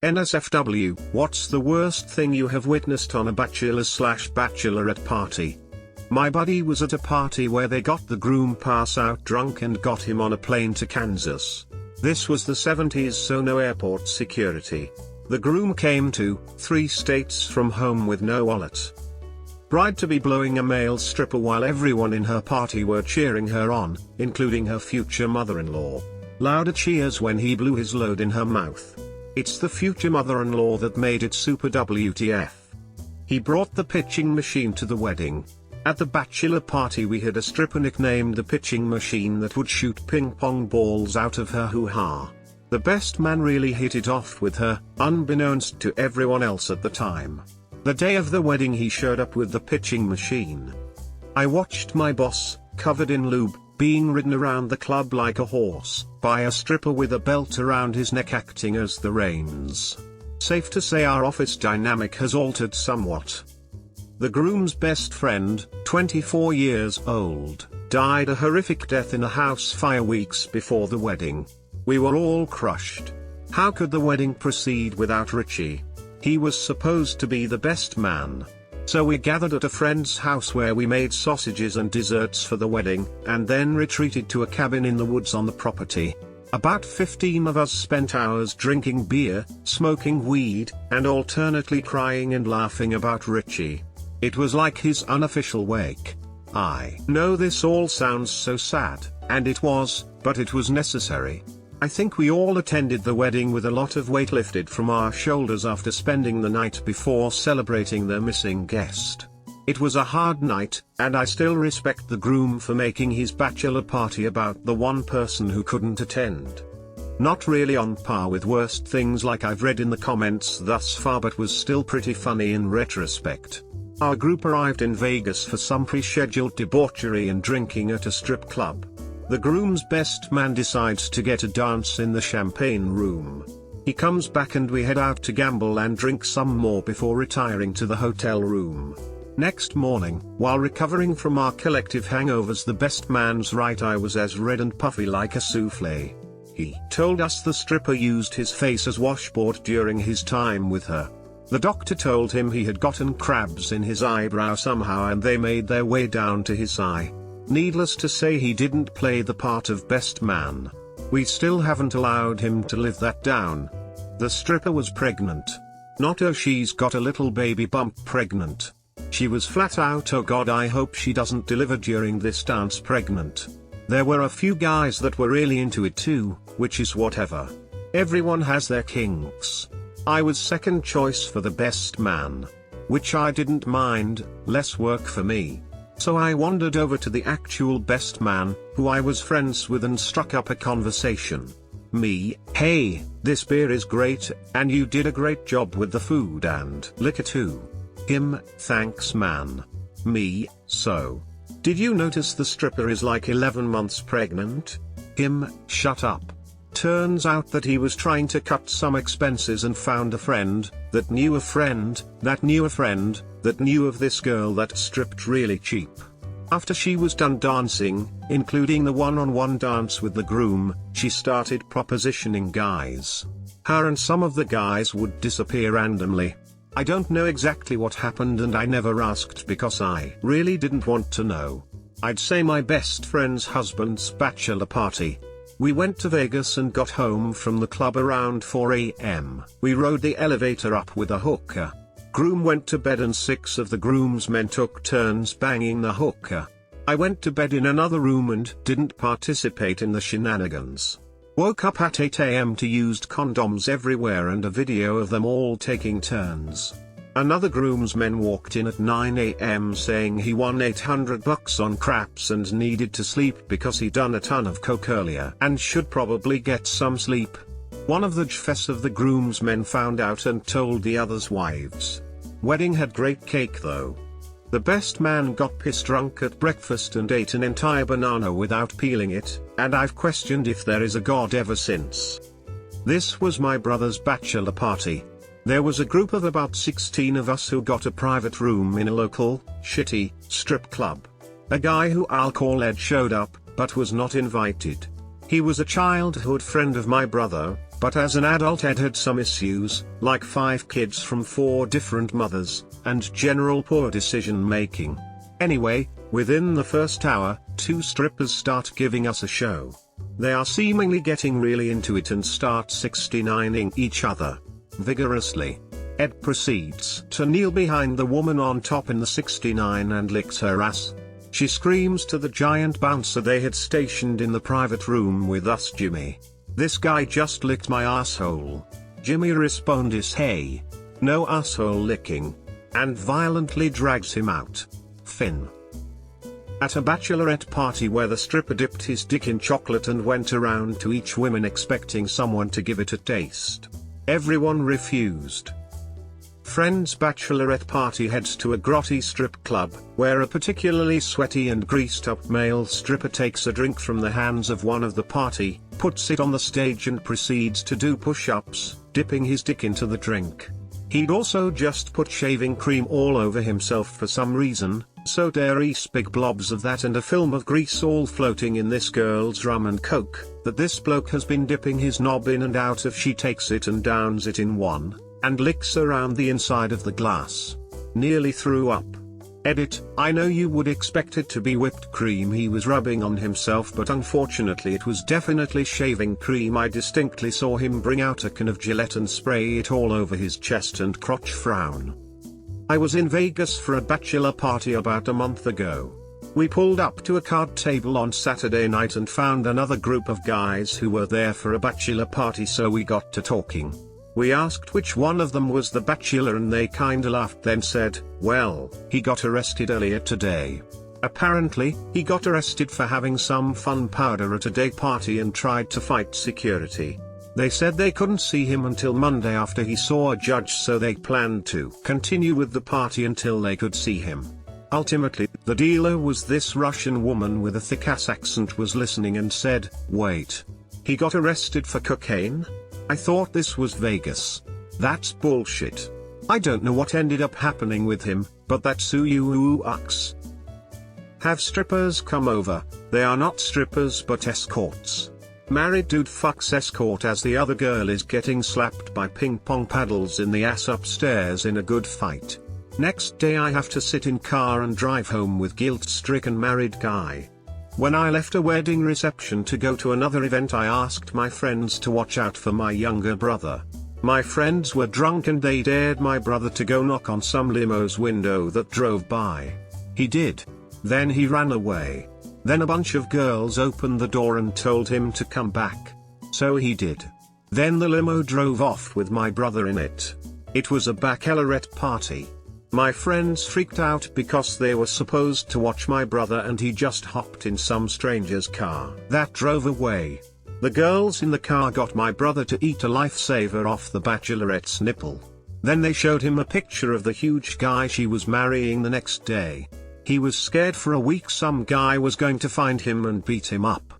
NSFW, what's the worst thing you have witnessed on a bachelor/bachelorette party? My buddy was at a party where they got the groom pass out drunk and got him on a plane to Kansas. This was the 70s, so no airport security. The groom came to 3 states from home with no wallet. Bride-to-be blowing a male stripper while everyone in her party were cheering her on, including her future mother-in-law. Louder cheers when he blew his load in her mouth. It's the future mother-in-law that made it super WTF. He brought the pitching machine to the wedding. At the bachelor party we had a stripper nicknamed the pitching machine that would shoot ping pong balls out of her hoo-ha. The best man really hit it off with her, unbeknownst to everyone else at the time. The day of the wedding he showed up with the pitching machine. I watched my boss, covered in lube, being ridden around the club like a horse, by a stripper with a belt around his neck acting as the reins. Safe to say our office dynamic has altered somewhat. The groom's best friend, 24 years old, died a horrific death in a house fire weeks before the wedding. We were all crushed. How could the wedding proceed without Richie? He was supposed to be the best man. So we gathered at a friend's house where we made sausages and desserts for the wedding, and then retreated to a cabin in the woods on the property. About 15 of us spent hours drinking beer, smoking weed, and alternately crying and laughing about Richie. It was like his unofficial wake. I know this all sounds so sad, and it was, but it was necessary. I think we all attended the wedding with a lot of weight lifted from our shoulders after spending the night before celebrating their missing guest. It was a hard night, and I still respect the groom for making his bachelor party about the one person who couldn't attend. Not really on par with worst things like I've read in the comments thus far, but was still pretty funny in retrospect. Our group arrived in Vegas for some pre-scheduled debauchery and drinking at a strip club. The groom's best man decides to get a dance in the champagne room. He comes back and we head out to gamble and drink some more before retiring to the hotel room. Next morning, while recovering from our collective hangovers, the best man's right eye was as red and puffy like a souffle. He told us the stripper used his face as washboard during his time with her. The doctor told him he had gotten crabs in his eyebrow somehow and they made their way down to his eye. Needless to say, he didn't play the part of best man. We still haven't allowed him to live that down. The stripper was pregnant. Not "oh she's got a little baby bump" pregnant. She was flat out "oh god I hope she doesn't deliver during this dance" pregnant. There were a few guys that were really into it too, which is whatever. Everyone has their kinks. I was second choice for the best man. Which I didn't mind, less work for me. So I wandered over to the actual best man, who I was friends with, and struck up a conversation. Me, "Hey, this beer is great, and you did a great job with the food and liquor too." Him, "Thanks man." Me, "So, did you notice the stripper is like 11 months pregnant?" Him, "Shut up." Turns out that he was trying to cut some expenses and found a friend, that knew a friend, that knew a friend, that knew of this girl that stripped really cheap. After she was done dancing, including the one-on-one dance with the groom, she started propositioning guys. Her and some of the guys would disappear randomly. I don't know exactly what happened and I never asked because I really didn't want to know. I'd say my best friend's husband's bachelor party. We went to Vegas and got home from the club around 4 a.m. We rode the elevator up with a hooker. Groom went to bed and 6 of the groomsmen took turns banging the hooker. I went to bed in another room and didn't participate in the shenanigans. Woke up at 8 a.m. to used condoms everywhere and a video of them all taking turns. Another groomsman walked in at 9 a.m. saying he won $800 on craps and needed to sleep because he'd done a ton of coke earlier and should probably get some sleep. One of the jfess of the groomsmen found out and told the others' wives. Wedding had great cake though. The best man got piss drunk at breakfast and ate an entire banana without peeling it, and I've questioned if there is a God ever since. This was my brother's bachelor party. There was a group of about 16 of us who got a private room in a local, shitty, strip club. A guy who I'll call Ed showed up, but was not invited. He was a childhood friend of my brother, But as an adult Ed had some issues, like 5 kids from 4 different mothers, and general poor decision making. Anyway, within the first hour, 2 strippers start giving us a show. They are seemingly getting really into it and start 69ing each other vigorously. Ed proceeds to kneel behind the woman on top in the 69 and licks her ass. She screams to the giant bouncer they had stationed in the private room with us. Jimmy, this guy just licked my asshole. Jimmy responds, hey, no asshole licking, and violently drags him out. Finn. At a bachelorette party where the stripper dipped his dick in chocolate and went around to each woman expecting someone to give it a taste. Everyone refused. Friend's bachelorette party heads to a grotty strip club, where a particularly sweaty and greased up male stripper takes a drink from the hands of one of the party, puts it on the stage and proceeds to do push-ups, dipping his dick into the drink. He'd also just put shaving cream all over himself for some reason, so there's big blobs of that and a film of grease all floating in this girl's rum and coke, that this bloke has been dipping his knob in and out of. She takes it and downs it in one, and licks around the inside of the glass. Nearly threw up. Edit, I know you would expect it to be whipped cream he was rubbing on himself, but unfortunately it was definitely shaving cream. I distinctly saw him bring out a can of Gillette and spray it all over his chest and crotch. Frown. I was in Vegas for a bachelor party about a month ago. We pulled up to a card table on Saturday night and found another group of guys who were there for a bachelor party, so we got to talking. We asked which one of them was the bachelor and they kinda laughed, then said, well, he got arrested earlier today. Apparently, he got arrested for having some fun powder at a day party and tried to fight security. They said they couldn't see him until Monday after he saw a judge, so they planned to continue with the party until they could see him. Ultimately, the dealer was this Russian woman with a thick-ass accent was listening and said, wait. He got arrested for cocaine? I thought this was Vegas. That's bullshit. I don't know what ended up happening with him, but that's ooh-ooh-ucks. Have strippers come over. They are not strippers but escorts. Married dude fucks escort as the other girl is getting slapped by ping pong paddles in the ass upstairs in a good fight. Next day I have to sit in car and drive home with guilt-stricken married guy. When I left a wedding reception to go to another event, I asked my friends to watch out for my younger brother. My friends were drunk and they dared my brother to go knock on some limo's window that drove by. He did. Then he ran away. Then a bunch of girls opened the door and told him to come back. So he did. Then the limo drove off with my brother in it. It was a bachelorette party. My friends freaked out because they were supposed to watch my brother and he just hopped in some stranger's car that drove away. The girls in the car got my brother to eat a lifesaver off the bachelorette's nipple. Then they showed him a picture of the huge guy she was marrying the next day. He was scared for a week some guy was going to find him and beat him up.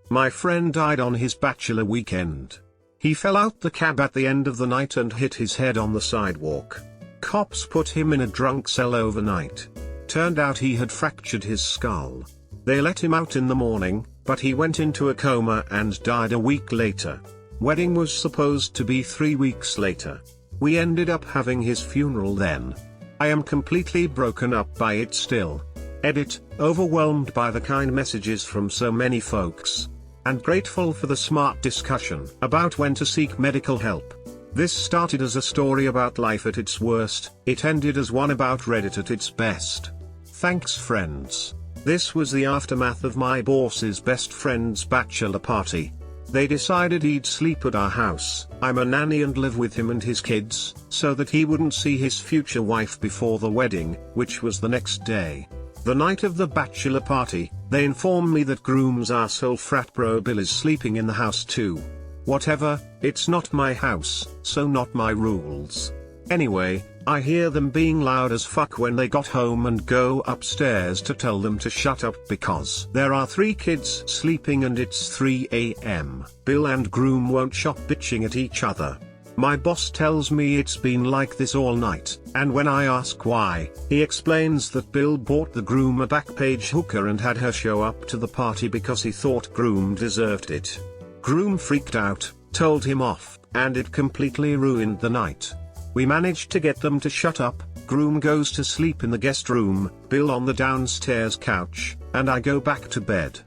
My friend died on his bachelor weekend. He fell out the cab at the end of the night and hit his head on the sidewalk. Cops put him in a drunk cell overnight. Turned out he had fractured his skull. They let him out in the morning, but he went into a coma and died a week later. Wedding was supposed to be 3 weeks later. We ended up having his funeral then. I am completely broken up by it still. Edit, overwhelmed by the kind messages from so many folks. And grateful for the smart discussion about when to seek medical help. This started as a story about life at its worst, it ended as one about Reddit at its best. Thanks friends. This was the aftermath of my boss's best friend's bachelor party. They decided he'd sleep at our house. I'm a nanny and live with him and his kids, so that he wouldn't see his future wife before the wedding, which was the next day. The night of the bachelor party, they inform me that groom's asshole frat bro Bill is sleeping in the house too. Whatever, it's not my house, so not my rules. Anyway, I hear them being loud as fuck when they got home and go upstairs to tell them to shut up because there are 3 kids sleeping and it's 3 AM. Bill and groom won't stop bitching at each other. My boss tells me it's been like this all night, and when I ask why, he explains that Bill bought the groom a Backpage hooker and had her show up to the party because he thought groom deserved it. Groom freaked out, told him off, and it completely ruined the night. We managed to get them to shut up. Groom goes to sleep in the guest room, Bill on the downstairs couch, and I go back to bed.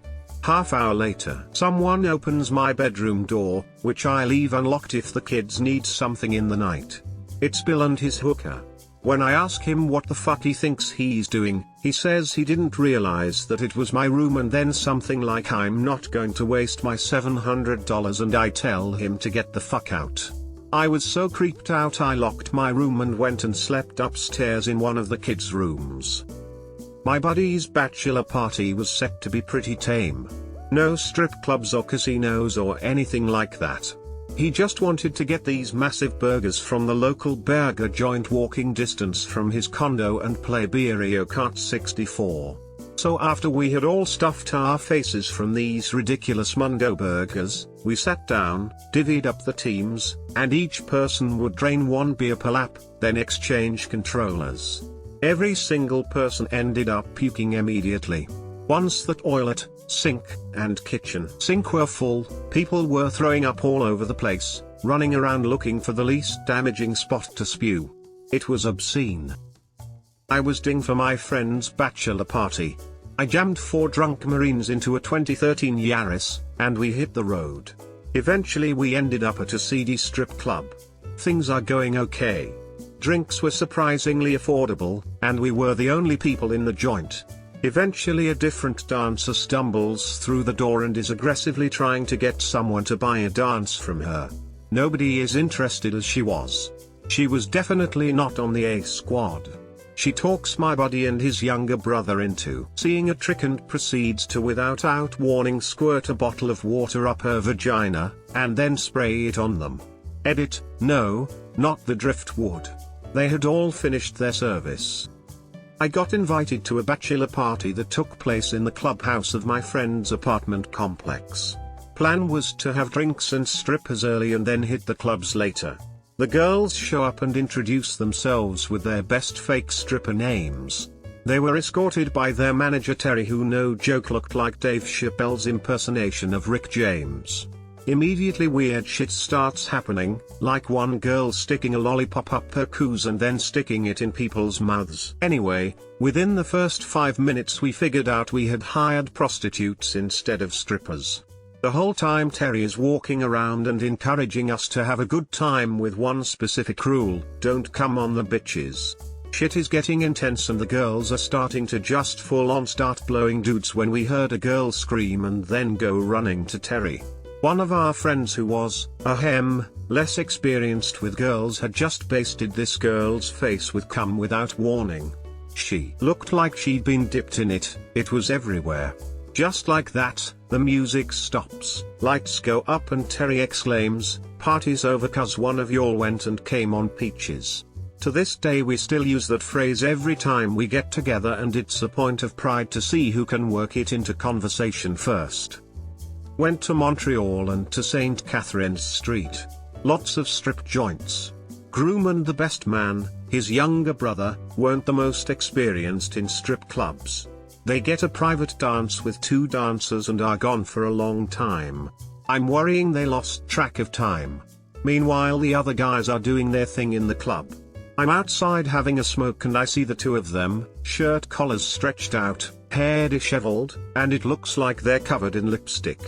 Half hour later, someone opens my bedroom door, which I leave unlocked if the kids need something in the night. It's Bill and his hooker. When I ask him what the fuck he thinks he's doing, he says he didn't realize that it was my room, and then something like I'm not going to waste my $700, and I tell him to get the fuck out. I was so creeped out I locked my room and went and slept upstairs in one of the kids' rooms. My buddy's bachelor party was set to be pretty tame. No strip clubs or casinos or anything like that. He just wanted to get these massive burgers from the local burger joint walking distance from his condo and play Mario Kart 64. So after we had all stuffed our faces from these ridiculous Mundo burgers, we sat down, divvied up the teams, and each person would drain one beer per lap, then exchange controllers. Every single person ended up puking immediately. Once the toilet, sink, and kitchen sink were full, people were throwing up all over the place, running around looking for the least damaging spot to spew. It was obscene. I was ding for my friend's bachelor party. I jammed 4 drunk Marines into a 2013 Yaris, and we hit the road. Eventually we ended up at a seedy strip club. Things are going okay. Drinks were surprisingly affordable, and we were the only people in the joint. Eventually a different dancer stumbles through the door and is aggressively trying to get someone to buy a dance from her. Nobody is interested as she was. She was definitely not on the A squad. She talks my buddy and his younger brother into seeing a trick and proceeds to without warning squirt a bottle of water up her vagina, and then spray it on them. Edit, no, not the driftwood. They had all finished their service. I got invited to a bachelor party that took place in the clubhouse of my friend's apartment complex. Plan was to have drinks and strippers early and then hit the clubs later. The girls show up and introduce themselves with their best fake stripper names. They were escorted by their manager Terry, who no joke looked like Dave Chappelle's impersonation of Rick James. Immediately weird shit starts happening, like one girl sticking a lollipop up her coos and then sticking it in people's mouths. Anyway, within the first 5 minutes we figured out we had hired prostitutes instead of strippers. The whole time Terry is walking around and encouraging us to have a good time with one specific rule: don't come on the bitches. Shit is getting intense and the girls are starting to just full on start blowing dudes when we heard a girl scream and then go running to Terry. One of our friends who was, less experienced with girls had just basted this girl's face with cum without warning. She looked like she'd been dipped in it, it was everywhere. Just like that, the music stops, lights go up and Terry exclaims, "Party's over 'cause one of y'all went and came on peaches." To this day we still use that phrase every time we get together, and it's a point of pride to see who can work it into conversation first. Went to Montreal and to St. Catherine's Street. Lots of strip joints. Groom and the best man, his younger brother, weren't the most experienced in strip clubs. They get a private dance with 2 dancers and are gone for a long time. I'm worrying they lost track of time. Meanwhile the other guys are doing their thing in the club. I'm outside having a smoke and I see the 2 of them, shirt collars stretched out, hair disheveled, and it looks like they're covered in lipstick.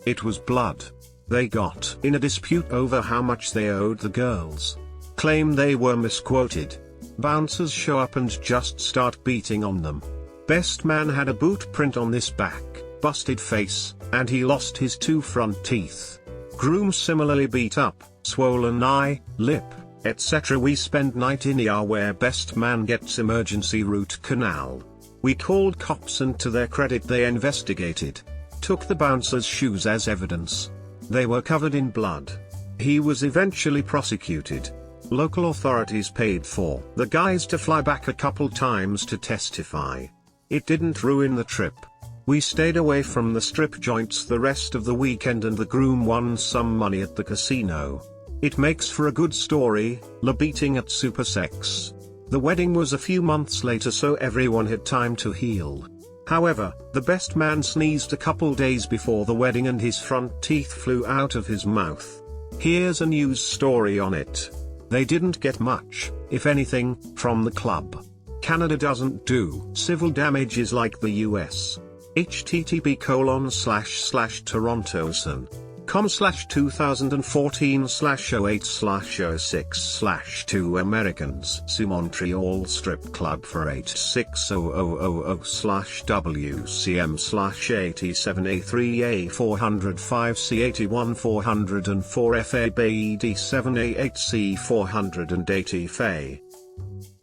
It was blood. They got in a dispute over how much they owed the girls. Claim they were misquoted. Bouncers show up and just start beating on them. Best man had a boot print on this back, busted face, and he lost his 2 front teeth. Groom similarly beat up, swollen eye, lip, etc. We spend night in ER where best man gets emergency root canal. We called cops and to their credit they investigated. Took the bouncer's shoes as evidence. They were covered in blood. He was eventually prosecuted. Local authorities paid for the guys to fly back a couple times to testify. It didn't ruin the trip. We stayed away from the strip joints the rest of the weekend and the groom won some money at the casino. It makes for a good story, la beating at Super Sex. The wedding was a few months later so everyone had time to heal. However, the best man sneezed a couple days before the wedding and his front teeth flew out of his mouth. Here's a news story on it. They didn't get much, if anything, from the club. Canada doesn't do civil damages like the US. http://torontosun.com/2014/08/06/2 Americans sue Montreal Strip Club for 8600-WCM/AT7A3A405C81-400-4FABED7A8C480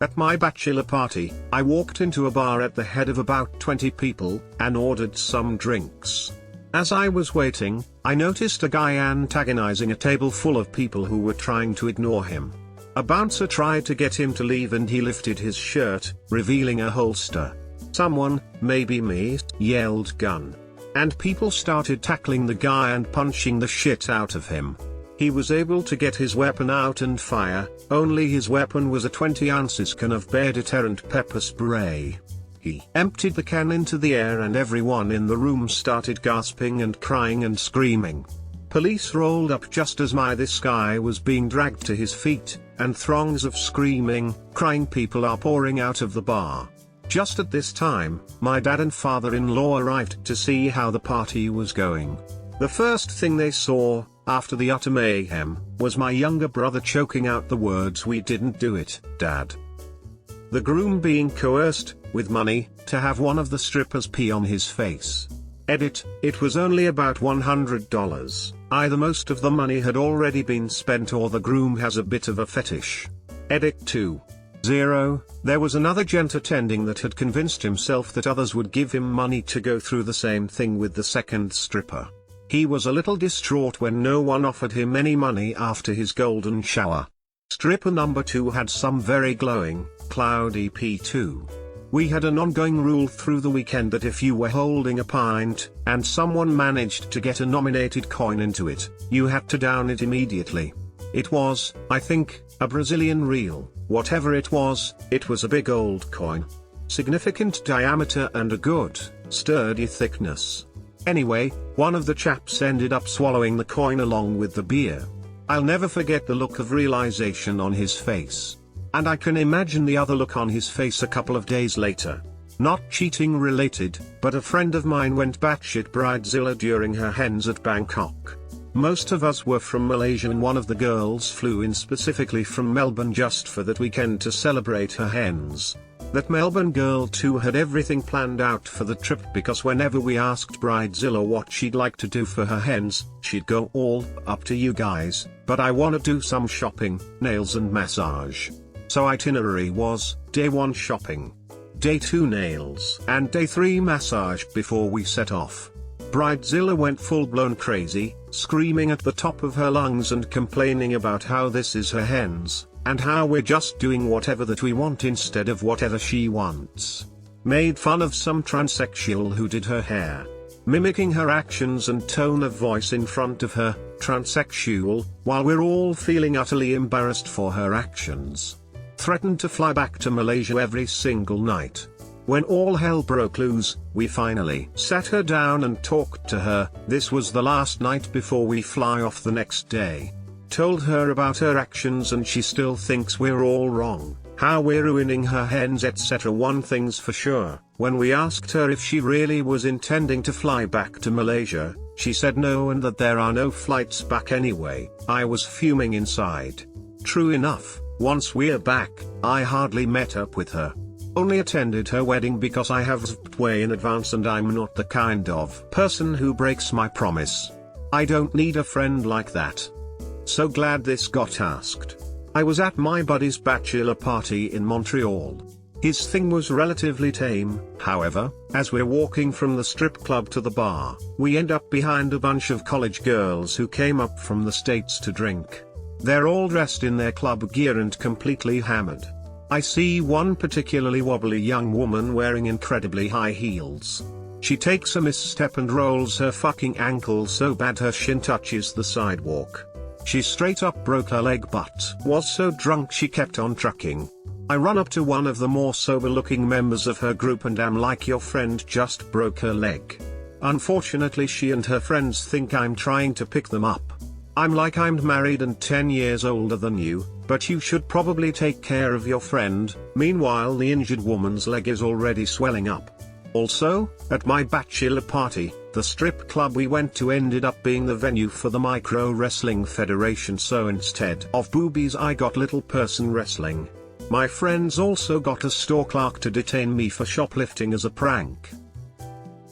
At my bachelor party, I walked into a bar at the head of about 20 people, and ordered some drinks. As I was waiting, I noticed a guy antagonizing a table full of people who were trying to ignore him. A bouncer tried to get him to leave and he lifted his shirt, revealing a holster. Someone, maybe me, yelled gun. And people started tackling the guy and punching the shit out of him. He was able to get his weapon out and fire, only his weapon was a 20-ounce can of Bear deterrent pepper spray. He emptied the can into the air and everyone in the room started gasping and crying and screaming. Police rolled up just as this guy was being dragged to his feet, and throngs of screaming, crying people are pouring out of the bar. Just at this time, my dad and father-in-law arrived to see how the party was going. The first thing they saw, after the utter mayhem, was my younger brother choking out the words, "We didn't do it, Dad." The groom being coerced, with money, to have one of the strippers pee on his face. Edit, it was only about $100. Either most of the money had already been spent or the groom has a bit of a fetish. Edit 2.0, there was another gent attending that had convinced himself that others would give him money to go through the same thing with the second stripper. He was a little distraught when no one offered him any money after his golden shower. Stripper number 2 had some very glowing, cloudy P2. We had an ongoing rule through the weekend that if you were holding a pint, and someone managed to get a nominated coin into it, you had to down it immediately. It was, I think, a Brazilian real. Whatever it was a big old coin. Significant diameter and a good, sturdy thickness. Anyway, one of the chaps ended up swallowing the coin along with the beer. I'll never forget the look of realization on his face. And I can imagine the other look on his face a couple of days later. Not cheating related, but a friend of mine went batshit bridezilla during her hens at Bangkok. Most of us were from Malaysia and one of the girls flew in specifically from Melbourne just for that weekend to celebrate her hens. That Melbourne girl too had everything planned out for the trip because whenever we asked bridezilla what she'd like to do for her hens, she'd go all, "Up to you guys, but I wanna do some shopping, nails and massage." So itinerary was, day 1 shopping, day 2 nails, and day 3 massage before we set off. Bridezilla went full-blown crazy, screaming at the top of her lungs and complaining about how this is her hens, and how we're just doing whatever that we want instead of whatever she wants. Made fun of some transsexual who did her hair. Mimicking her actions and tone of voice in front of her, transsexual, while we're all feeling utterly embarrassed for her actions. Threatened to fly back to Malaysia every single night. When all hell broke loose, we finally sat her down and talked to her. This was the last night before we fly off the next day. Told her about her actions and she still thinks we're all wrong, how we're ruining her hens etc. One thing's for sure, when we asked her if she really was intending to fly back to Malaysia, she said no and that there are no flights back anyway. I was fuming inside. True enough, once we're back, I hardly met up with her. Only attended her wedding because I have zipped way in advance and I'm not the kind of person who breaks my promise. I don't need a friend like that. So glad this got asked. I was at my buddy's bachelor party in Montreal. His thing was relatively tame, however, as we're walking from the strip club to the bar, we end up behind a bunch of college girls who came up from the States to drink. They're all dressed in their club gear and completely hammered. I see one particularly wobbly young woman wearing incredibly high heels. She takes a misstep and rolls her fucking ankle so bad her shin touches the sidewalk. She straight up broke her leg but was so drunk she kept on trucking. I run up to one of the more sober looking members of her group and am like, "Your friend just broke her leg." Unfortunately she and her friends think I'm trying to pick them up. I'm married and 10 years older than you, but you should probably take care of your friend." Meanwhile, the injured woman's leg is already swelling up. Also, at my bachelor party, the strip club we went to ended up being the venue for the Micro Wrestling Federation, so instead of boobies I got little person wrestling. My friends also got a store clerk to detain me for shoplifting as a prank.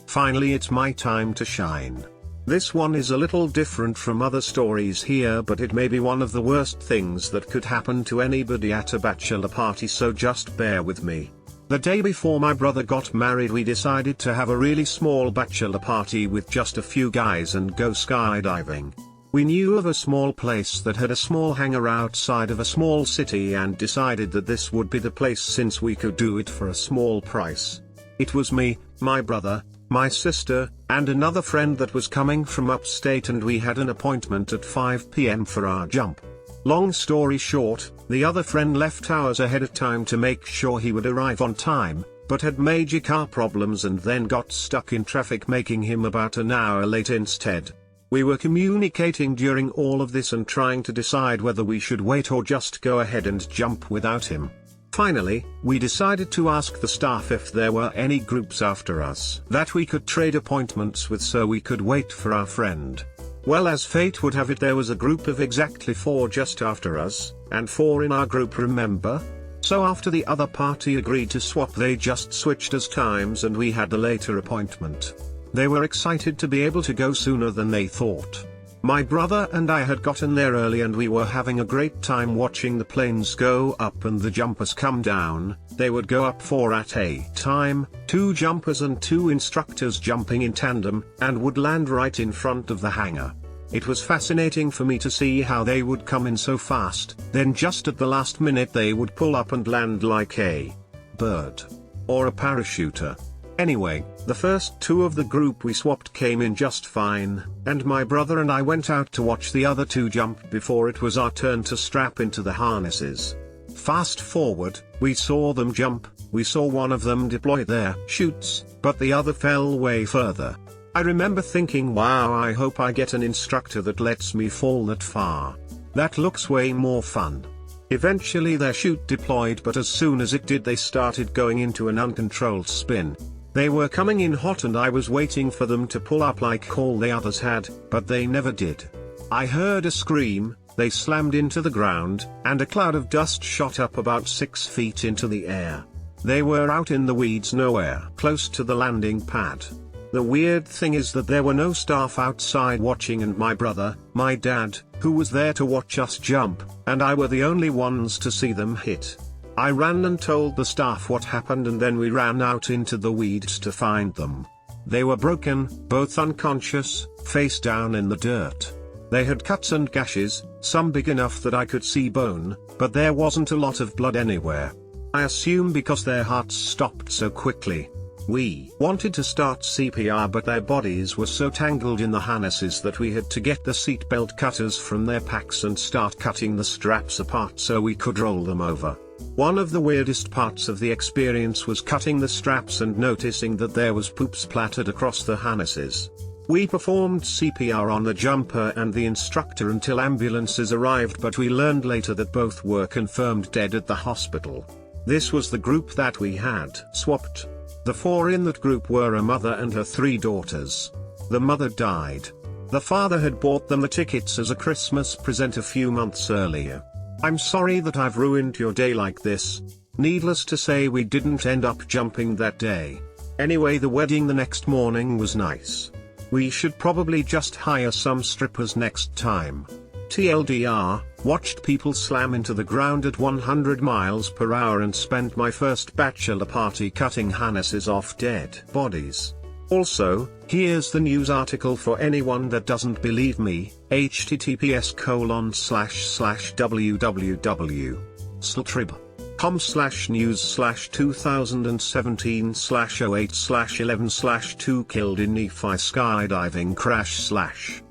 Finally, it's my time to shine. This one is a little different from other stories here, but it may be one of the worst things that could happen to anybody at a bachelor party, so just bear with me. The day before my brother got married, we decided to have a really small bachelor party with just a few guys and go skydiving. We knew of a small place that had a small hangar outside of a small city and decided that this would be the place since we could do it for a small price. It was me, my brother, my sister, and another friend that was coming from upstate, and we had an appointment at 5 p.m. for our jump. Long story short, the other friend left hours ahead of time to make sure he would arrive on time, but had major car problems and then got stuck in traffic, making him about an hour late instead. We were communicating during all of this and trying to decide whether we should wait or just go ahead and jump without him. Finally, we decided to ask the staff if there were any groups after us that we could trade appointments with so we could wait for our friend. Well, as fate would have it, there was a group of exactly 4 just after us, and 4 in our group, remember? So after the other party agreed to swap, they just switched us times and we had a later appointment. They were excited to be able to go sooner than they thought. My brother and I had gotten there early and we were having a great time watching the planes go up and the jumpers come down. They would go up 4 at a time, 2 jumpers and 2 instructors jumping in tandem, and would land right in front of the hangar. It was fascinating for me to see how they would come in so fast, then just at the last minute they would pull up and land like a bird. Or a parachuter. Anyway, the first 2 of the group we swapped came in just fine, and my brother and I went out to watch the other 2 jump before it was our turn to strap into the harnesses. Fast forward, we saw them jump, we saw one of them deploy their chutes, but the other fell way further. I remember thinking, wow, I hope I get an instructor that lets me fall that far. That looks way more fun. Eventually their chute deployed, but as soon as it did they started going into an uncontrolled spin. They were coming in hot and I was waiting for them to pull up like all the others had, but they never did. I heard a scream, they slammed into the ground, and a cloud of dust shot up about 6 feet into the air. They were out in the weeds nowhere close to the landing pad. The weird thing is that there were no staff outside watching, and my brother, my dad, who was there to watch us jump, and I were the only ones to see them hit. I ran and told the staff what happened, and then we ran out into the weeds to find them. They were broken, both unconscious, face down in the dirt. They had cuts and gashes, some big enough that I could see bone, but there wasn't a lot of blood anywhere. I assume because their hearts stopped so quickly. We wanted to start CPR, but their bodies were so tangled in the harnesses that we had to get the seatbelt cutters from their packs and start cutting the straps apart so we could roll them over. One of the weirdest parts of the experience was cutting the straps and noticing that there was poop splattered across the harnesses. We performed CPR on the jumper and the instructor until ambulances arrived, but we learned later that both were confirmed dead at the hospital. This was the group that we had swapped. The 4 in that group were a mother and her 3 daughters. The mother died. The father had bought them the tickets as a Christmas present a few months earlier. I'm sorry that I've ruined your day like this. Needless to say, we didn't end up jumping that day. Anyway, the wedding the next morning was nice. We should probably just hire some strippers next time. TLDR, watched people slam into the ground at 100 miles per hour and spent my first bachelor party cutting harnesses off dead bodies. Also, here's the news article for anyone that doesn't believe me, https://www.sltrib.com/news/2017/08/11/2 killed in Nephi skydiving crash/.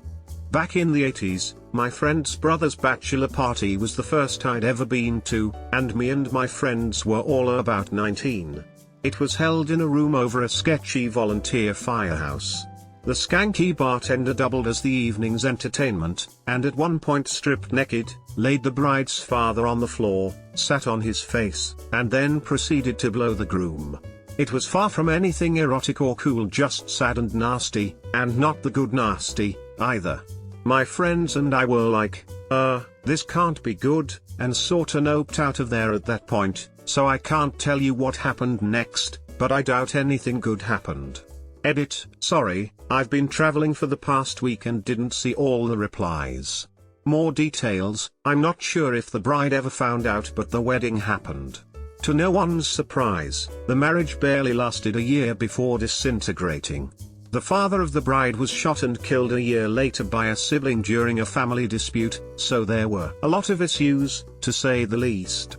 Back in the 80s, my friend's brother's bachelor party was the first I'd ever been to, and me and my friends were all about 19. It was held in a room over a sketchy volunteer firehouse. The skanky bartender doubled as the evening's entertainment, and at one point stripped naked, laid the bride's father on the floor, sat on his face, and then proceeded to blow the groom. It was far from anything erotic or cool, just sad and nasty, and not the good nasty, either. My friends and I were like, this can't be good, and sorta noped out of there at that point, so I can't tell you what happened next, but I doubt anything good happened. Edit, sorry, I've been traveling for the past week and didn't see all the replies. More details, I'm not sure if the bride ever found out, but the wedding happened. To no one's surprise, the marriage barely lasted a year before disintegrating. The father of the bride was shot and killed a year later by a sibling during a family dispute, so there were a lot of issues, to say the least.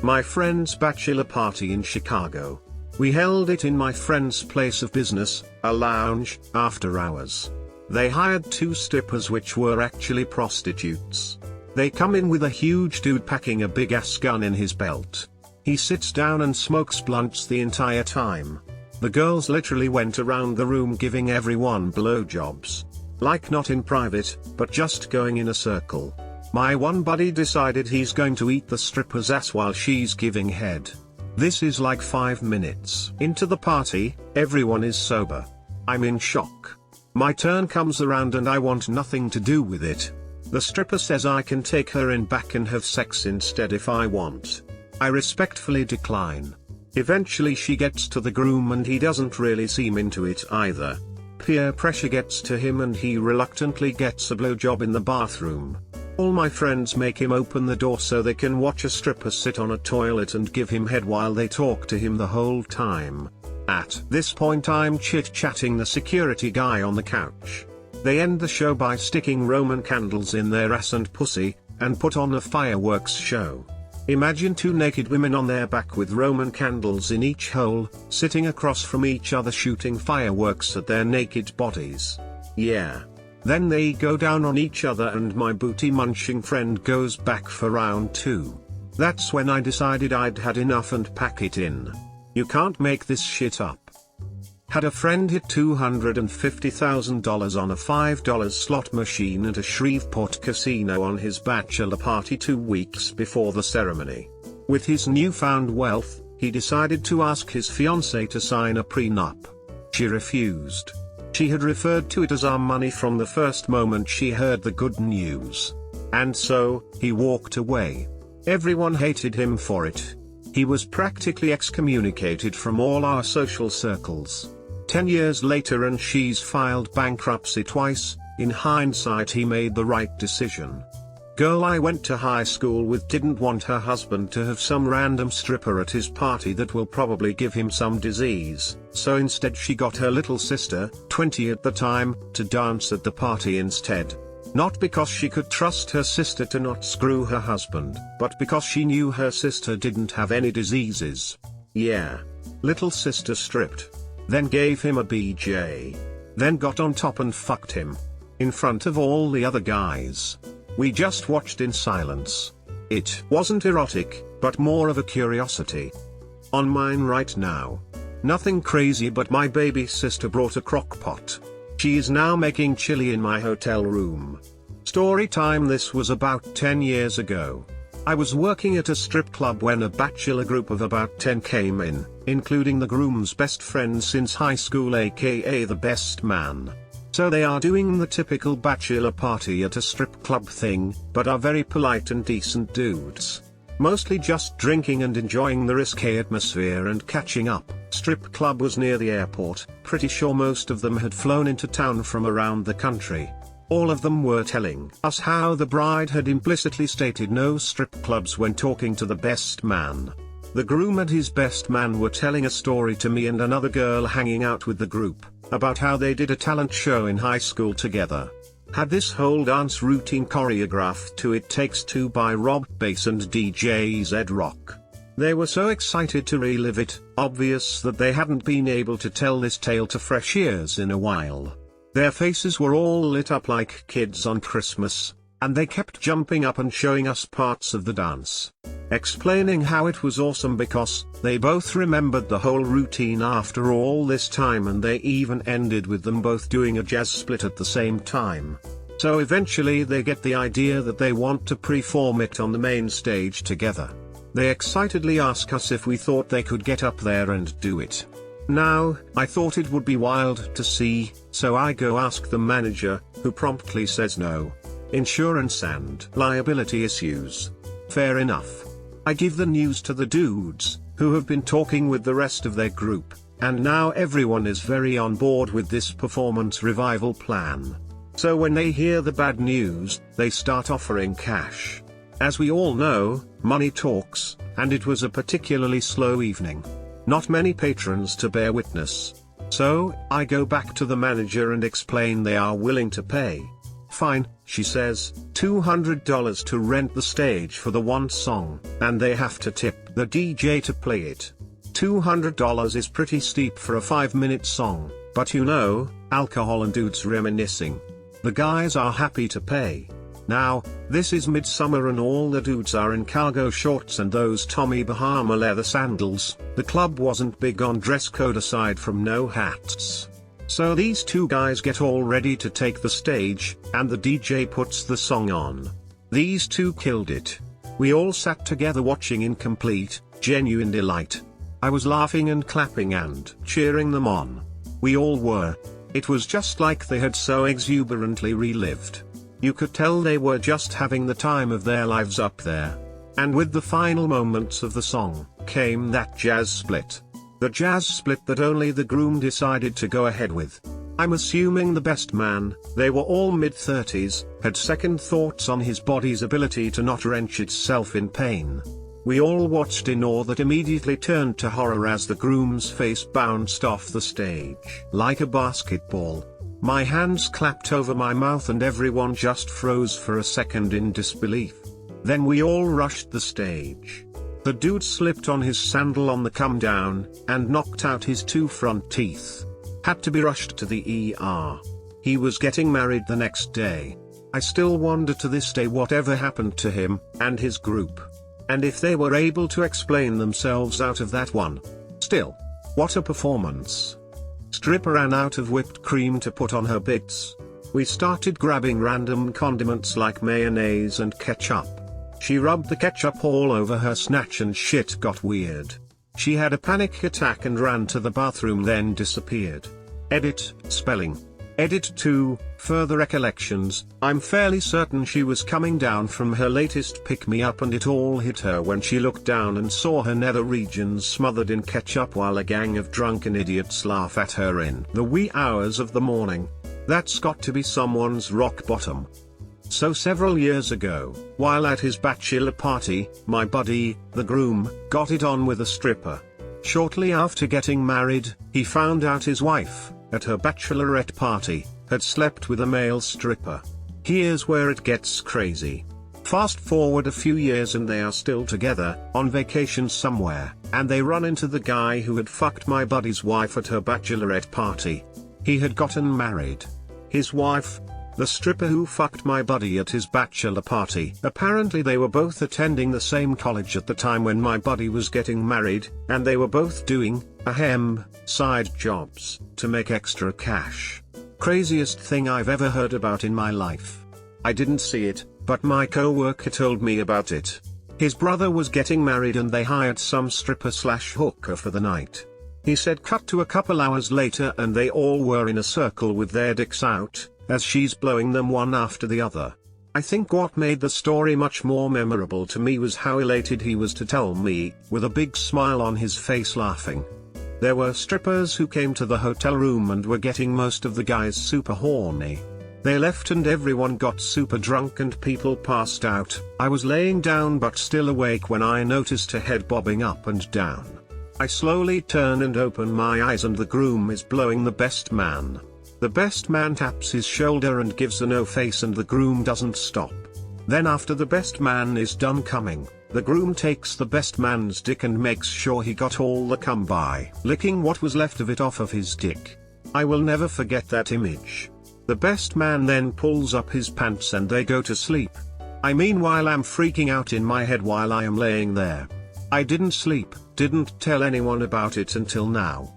My friend's bachelor party in Chicago. We held it in my friend's place of business, a lounge, after hours. They hired 2 strippers which were actually prostitutes. They come in with a huge dude packing a big ass gun in his belt. He sits down and smokes blunts the entire time. The girls literally went around the room giving everyone blowjobs. Like not in private, but just going in a circle. My one buddy decided he's going to eat the stripper's ass while she's giving head. This is like 5 minutes into the party, everyone is sober. I'm in shock. My turn comes around and I want nothing to do with it. The stripper says I can take her in back and have sex instead if I want. I respectfully decline. Eventually she gets to the groom and he doesn't really seem into it either. Peer pressure gets to him and he reluctantly gets a blowjob in the bathroom. All my friends make him open the door so they can watch a stripper sit on a toilet and give him head while they talk to him the whole time. At this point I'm chit-chatting the security guy on the couch. They end the show by sticking Roman candles in their ass and pussy, and put on a fireworks show. Imagine 2 naked women on their back with Roman candles in each hole, sitting across from each other shooting fireworks at their naked bodies. Yeah. Then they go down on each other and my booty munching friend goes back for round 2. That's when I decided I'd had enough and pack it in. You can't make this shit up. Had a friend hit $250,000 on a $5 slot machine at a Shreveport casino on his bachelor party 2 weeks before the ceremony. With his newfound wealth, he decided to ask his fiancée to sign a prenup. She refused. She had referred to it as our money from the first moment she heard the good news. And so, he walked away. Everyone hated him for it. He was practically excommunicated from all our social circles. 10 years later and she's filed bankruptcy twice. In hindsight he made the right decision. Girl I went to high school with didn't want her husband to have some random stripper at his party that will probably give him some disease, so instead she got her little sister, 20 at the time, to dance at the party instead. Not because she could trust her sister to not screw her husband, but because she knew her sister didn't have any diseases. Yeah. Little sister stripped. Then gave him a BJ. Then got on top and fucked him. In front of all the other guys. We just watched in silence. It wasn't erotic, but more of a curiosity. On mine right now. Nothing crazy, but my baby sister brought a crock pot. She is now making chili in my hotel room. Story time. This was about 10 years ago. I was working at a strip club when a bachelor group of about 10 came in, including the groom's best friend since high school, aka the best man. So they are doing the typical bachelor party at a strip club thing, but are very polite and decent dudes. Mostly just drinking and enjoying the risque atmosphere and catching up. Strip club was near the airport, pretty sure most of them had flown into town from around the country. All of them were telling us how the bride had implicitly stated no strip clubs when talking to the best man. The groom and his best man were telling a story to me and another girl hanging out with the group, about how they did a talent show in high school together. Had this whole dance routine choreographed to It Takes Two by Rob Bass and DJ Zed Rock. They were so excited to relive it, obvious that they hadn't been able to tell this tale to fresh ears in a while. Their faces were all lit up like kids on Christmas. And they kept jumping up and showing us parts of the dance, explaining how it was awesome because they both remembered the whole routine after all this time, and they even ended with them both doing a jazz split at the same time. So eventually they get the idea that they want to perform it on the main stage together. They excitedly ask us if we thought they could get up there and do it. Now, I thought it would be wild to see, so I go ask the manager, who promptly says no. Insurance and liability issues. Fair enough. I give the news to the dudes, who have been talking with the rest of their group, and now everyone is very on board with this performance revival plan. So when they hear the bad news, they start offering cash. As we all know, money talks, and it was a particularly slow evening. Not many patrons to bear witness. So, I go back to the manager and explain they are willing to pay. Fine, she says, $200 to rent the stage for the one song, and they have to tip the DJ to play it. $200 is pretty steep for a 5-minute song, but you know, alcohol and dudes reminiscing. The guys are happy to pay. Now, this is midsummer and all the dudes are in cargo shorts and those Tommy Bahama leather sandals. The club wasn't big on dress code aside from no hats. So these two guys get all ready to take the stage, and the DJ puts the song on. These two killed it. We all sat together watching in complete, genuine delight. I was laughing and clapping and cheering them on. We all were. It was just like they had so exuberantly relived. You could tell they were just having the time of their lives up there. And with the final moments of the song, came that jazz split. The jazz split that only the groom decided to go ahead with. I'm assuming the best man, they were all mid-30s, had second thoughts on his body's ability to not wrench itself in pain. We all watched in awe that immediately turned to horror as the groom's face bounced off the stage like a basketball. My hands clapped over my mouth and everyone just froze for a second in disbelief. Then we all rushed the stage. The dude slipped on his sandal on the come down, and knocked out his 2 front teeth. Had to be rushed to the ER. He was getting married the next day. I still wonder to this day whatever happened to him, and his group. And if they were able to explain themselves out of that one. Still, what a performance. Stripper ran out of whipped cream to put on her bits. We started grabbing random condiments like mayonnaise and ketchup. She rubbed the ketchup all over her snatch and shit got weird. She had a panic attack and ran to the bathroom then disappeared. Edit, spelling. Edit 2, further recollections. I'm fairly certain she was coming down from her latest pick-me-up and it all hit her when she looked down and saw her nether regions smothered in ketchup while a gang of drunken idiots laugh at her in the wee hours of the morning. That's got to be someone's rock bottom. So several years ago, while at his bachelor party, my buddy, the groom, got it on with a stripper. Shortly after getting married, he found out his wife, at her bachelorette party, had slept with a male stripper. Here's where it gets crazy. Fast forward a few years and they are still together, on vacation somewhere, and they run into the guy who had fucked my buddy's wife at her bachelorette party. He had gotten married. His wife, the stripper who fucked my buddy at his bachelor party. Apparently they were both attending the same college at the time when my buddy was getting married, and they were both doing, side jobs, to make extra cash. Craziest thing I've ever heard about in my life. I didn't see it, but my co-worker told me about it. His brother was getting married and they hired some stripper/hooker for the night. He said cut to a couple hours later and they all were in a circle with their dicks out, as she's blowing them one after the other. I think what made the story much more memorable to me was how elated he was to tell me, with a big smile on his face laughing. There were strippers who came to the hotel room and were getting most of the guys super horny. They left and everyone got super drunk and people passed out. I was laying down but still awake when I noticed a head bobbing up and down. I slowly turn and open my eyes and the groom is blowing the best man. The best man taps his shoulder and gives a no face and the groom doesn't stop. Then after the best man is done coming, the groom takes the best man's dick and makes sure he got all the cum by licking what was left of it off of his dick. I will never forget that image. The best man then pulls up his pants and they go to sleep. I meanwhile am freaking out in my head while I am laying there. I didn't sleep, didn't tell anyone about it until now.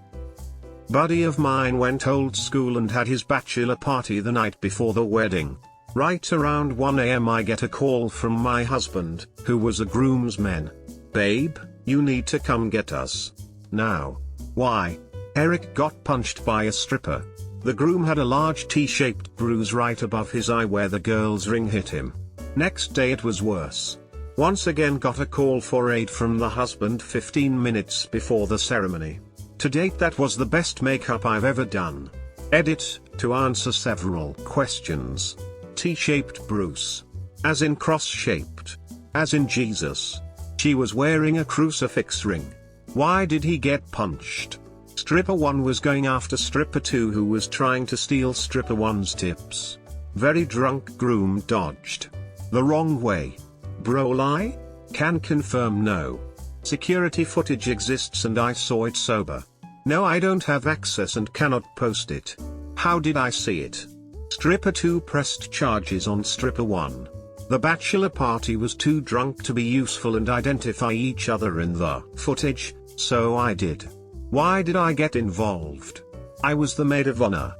Buddy of mine went old school and had his bachelor party the night before the wedding. Right around 1 AM I get a call from my husband, who was a groomsman. "Babe, you need to come get us. Now." "Why?" "Eric got punched by a stripper." The groom had a large T-shaped bruise right above his eye where the girl's ring hit him. Next day it was worse. Once again got a call for aid from the husband 15 minutes before the ceremony. To date that was the best makeup I've ever done. Edit, to answer several questions. T-shaped bruise. As in cross-shaped. As in Jesus. She was wearing a crucifix ring. Why did he get punched? Stripper 1 was going after Stripper 2 who was trying to steal Stripper 1's tips. Very drunk groom dodged. The wrong way. Bro lie? Can confirm no. Security footage exists and I saw it sober. No, I don't have access and cannot post it. How did I see it? Stripper 2 pressed charges on Stripper 1. The bachelor party was too drunk to be useful and identify each other in the footage, so I did. Why did I get involved? I was the maid of honor.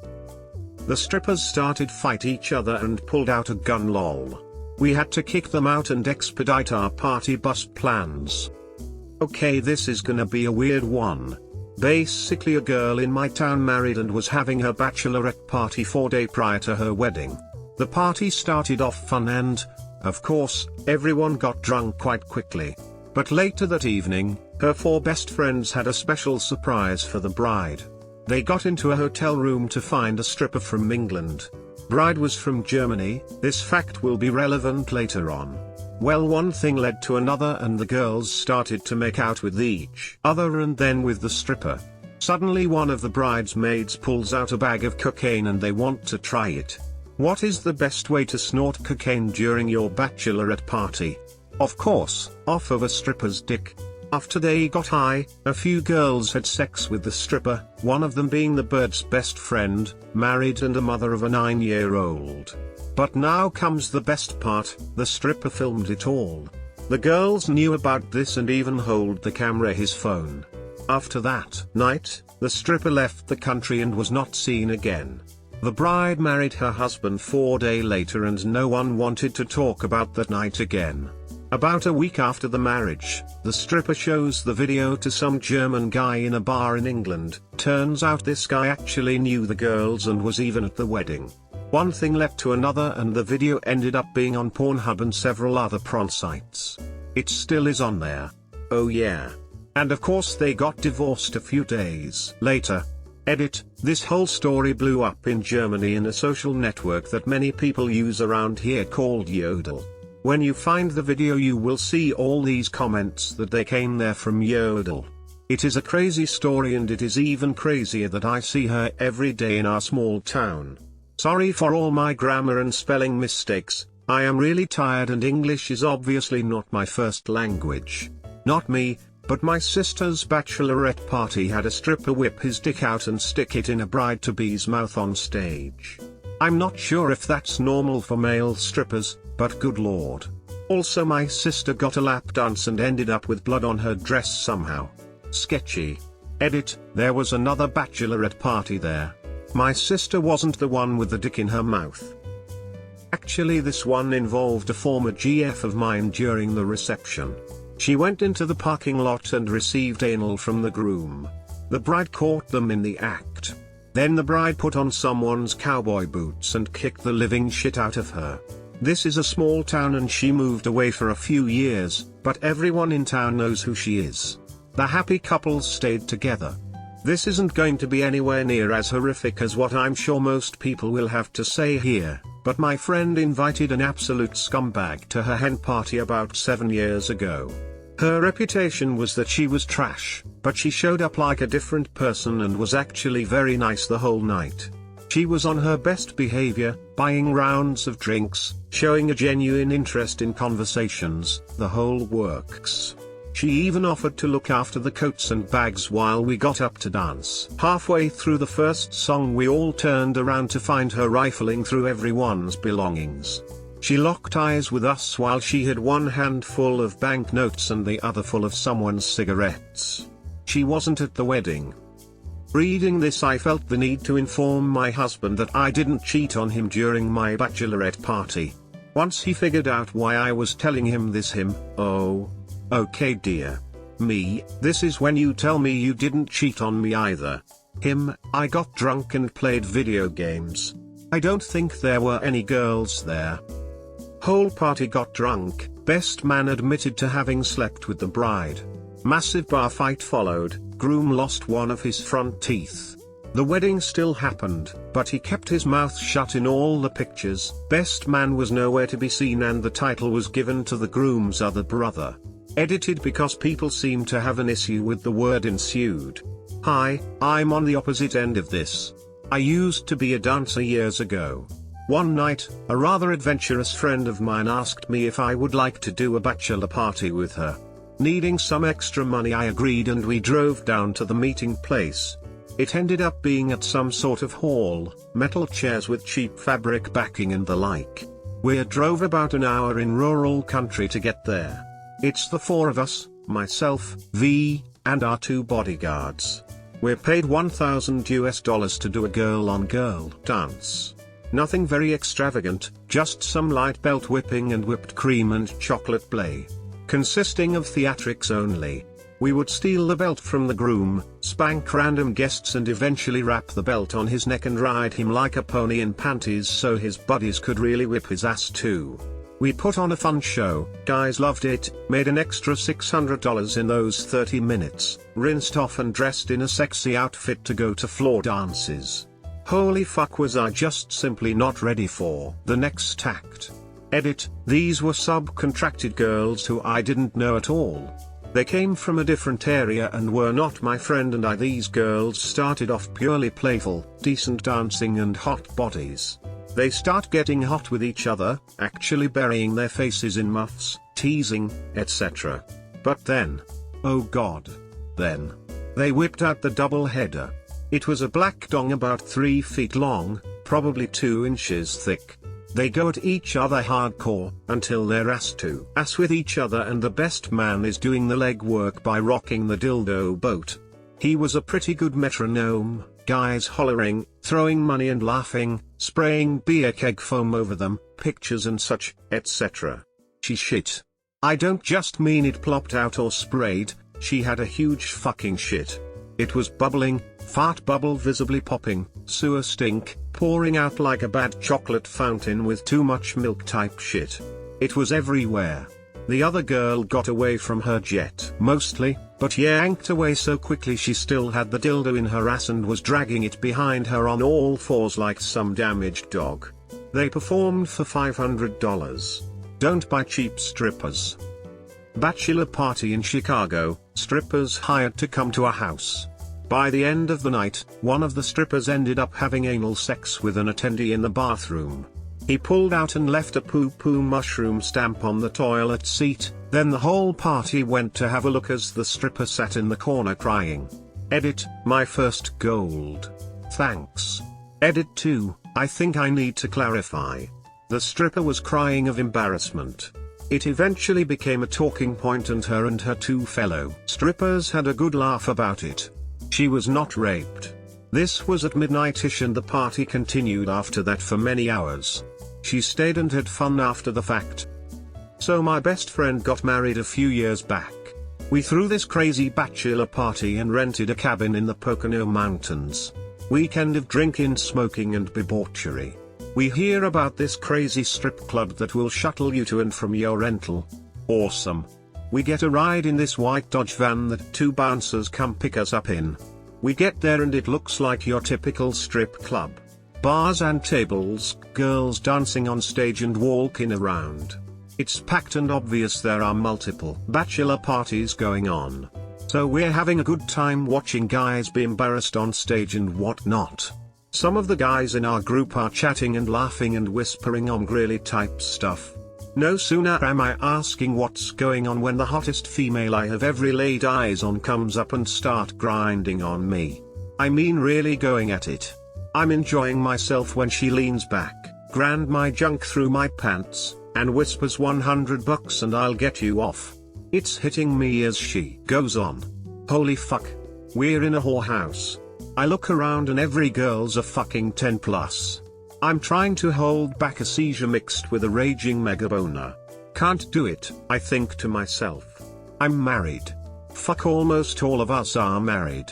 The strippers started fight each other and pulled out a gun lol. We had to kick them out and expedite our party bus plans. Okay, this is gonna be a weird one. Basically a girl in my town married and was having her bachelorette party 4 days prior to her wedding. The party started off fun and, of course, everyone got drunk quite quickly. But later that evening, her 4 best friends had a special surprise for the bride. They got into a hotel room to find a stripper from England. Bride was from Germany. This fact will be relevant later on. Well, one thing led to another and the girls started to make out with each other and then with the stripper. Suddenly one of the bridesmaids pulls out a bag of cocaine and they want to try it. What is the best way to snort cocaine during your bachelorette party? Of course, off of a stripper's dick. After they got high, a few girls had sex with the stripper, one of them being the bird's best friend, married and a mother of a 9-year-old. But now comes the best part, the stripper filmed it all. The girls knew about this and even hold the camera his phone. After that night, the stripper left the country and was not seen again. The bride married her husband 4 days later and no one wanted to talk about that night again. About a week after the marriage, the stripper shows the video to some German guy in a bar in England. Turns out this guy actually knew the girls and was even at the wedding. One thing led to another and the video ended up being on Pornhub and several other porn sites. It still is on there. Oh yeah. And of course they got divorced a few days later. Edit, this whole story blew up in Germany in a social network that many people use around here called Yodel. When you find the video you will see all these comments that they came there from Yodel. It is a crazy story and it is even crazier that I see her every day in our small town. Sorry for all my grammar and spelling mistakes, I am really tired and English is obviously not my first language. Not me, but my sister's bachelorette party had a stripper whip his dick out and stick it in a bride-to-be's mouth on stage. I'm not sure if that's normal for male strippers, but good lord. Also my sister got a lap dance and ended up with blood on her dress somehow. Sketchy. Edit, there was another bachelorette party there. My sister wasn't the one with the dick in her mouth. Actually this one involved a former GF of mine during the reception. She went into the parking lot and received anal from the groom. The bride caught them in the act. Then the bride put on someone's cowboy boots and kicked the living shit out of her. This is a small town and she moved away for a few years, but everyone in town knows who she is. The happy couple stayed together. This isn't going to be anywhere near as horrific as what I'm sure most people will have to say here, but my friend invited an absolute scumbag to her hen party about 7 years ago. Her reputation was that she was trash, but she showed up like a different person and was actually very nice the whole night. She was on her best behavior, buying rounds of drinks, showing a genuine interest in conversations, the whole works. She even offered to look after the coats and bags while we got up to dance. Halfway through the first song we all turned around to find her rifling through everyone's belongings. She locked eyes with us while she had one hand full of banknotes and the other full of someone's cigarettes. She wasn't at the wedding. Reading this, I felt the need to inform my husband that I didn't cheat on him during my bachelorette party. Once he figured out why I was telling him this, oh, okay dear. Me, this is when you tell me you didn't cheat on me either. I got drunk and played video games. I don't think there were any girls there. Whole party got drunk, best man admitted to having slept with the bride. Massive bar fight followed, groom lost one of his front teeth. The wedding still happened, but he kept his mouth shut in all the pictures. Best man was nowhere to be seen and the title was given to the groom's other brother. Edited because people seem to have an issue with the word ensued. Hi, I'm on the opposite end of this. I used to be a dancer years ago. One night, a rather adventurous friend of mine asked me if I would like to do a bachelor party with her. Needing some extra money, I agreed and we drove down to the meeting place. It ended up being at some sort of hall, metal chairs with cheap fabric backing and the like. We drove about an hour in rural country to get there. It's the four of us, myself, V, and our two bodyguards. We're paid $1,000 to do a girl-on-girl dance. Nothing very extravagant, just some light belt whipping and whipped cream and chocolate play. Consisting of theatrics only. We would steal the belt from the groom, spank random guests and eventually wrap the belt on his neck and ride him like a pony in panties so his buddies could really whip his ass too. We put on a fun show, guys loved it, made an extra $600 in those 30 minutes, rinsed off and dressed in a sexy outfit to go to floor dances. Holy fuck, was I just simply not ready for the next act. Edit, these were subcontracted girls who I didn't know at all. They came from a different area and were not my friend and I. These girls started off purely playful, decent dancing and hot bodies. They start getting hot with each other, actually burying their faces in muffs, teasing, etc. But then, oh god, then, they whipped out the double header. It was a black dong about 3 feet long, probably 2 inches thick. They go at each other hardcore, until they're ass to ass with each other and the best man is doing the leg work by rocking the dildo boat. He was a pretty good metronome, guys hollering, throwing money and laughing, spraying beer keg foam over them, pictures and such, etc. She shit. I don't just mean it plopped out or sprayed, she had a huge fucking shit. It was bubbling, fart bubble visibly popping, sewer stink, pouring out like a bad chocolate fountain with too much milk type shit. It was everywhere. The other girl got away from her jet mostly, but yanked away so quickly she still had the dildo in her ass and was dragging it behind her on all fours like some damaged dog. They performed for $500. Don't buy cheap strippers. Bachelor party in Chicago, strippers hired to come to a house. By the end of the night, one of the strippers ended up having anal sex with an attendee in the bathroom. He pulled out and left a poo-poo mushroom stamp on the toilet seat, then the whole party went to have a look as the stripper sat in the corner crying. Edit, my first gold. Thanks. Edit 2, I think I need to clarify. The stripper was crying of embarrassment. It eventually became a talking point and her two fellow strippers had a good laugh about it. She was not raped. This was at midnight-ish and the party continued after that for many hours. She stayed and had fun after the fact. So my best friend got married a few years back. We threw this crazy bachelor party and rented a cabin in the Pocono Mountains. Weekend of drinking, smoking and debauchery. We hear about this crazy strip club that will shuttle you to and from your rental. Awesome. We get a ride in this white Dodge van that 2 bouncers come pick us up in. We get there and it looks like your typical strip club. Bars and tables, girls dancing on stage and walking around. It's packed and obvious there are multiple bachelor parties going on. So we're having a good time watching guys be embarrassed on stage and whatnot. Some of the guys in our group are chatting and laughing and whispering grilly type stuff. No sooner am I asking what's going on when the hottest female I have ever laid eyes on comes up and start grinding on me. I mean really going at it. I'm enjoying myself when she leans back, grand my junk through my pants, and whispers $100 and I'll get you off. It's hitting me as she goes on. Holy fuck. We're in a whorehouse. I look around and every girl's a fucking 10 plus. I'm trying to hold back a seizure mixed with a raging mega boner. Can't do it, I think to myself. I'm married. Fuck, almost all of us are married.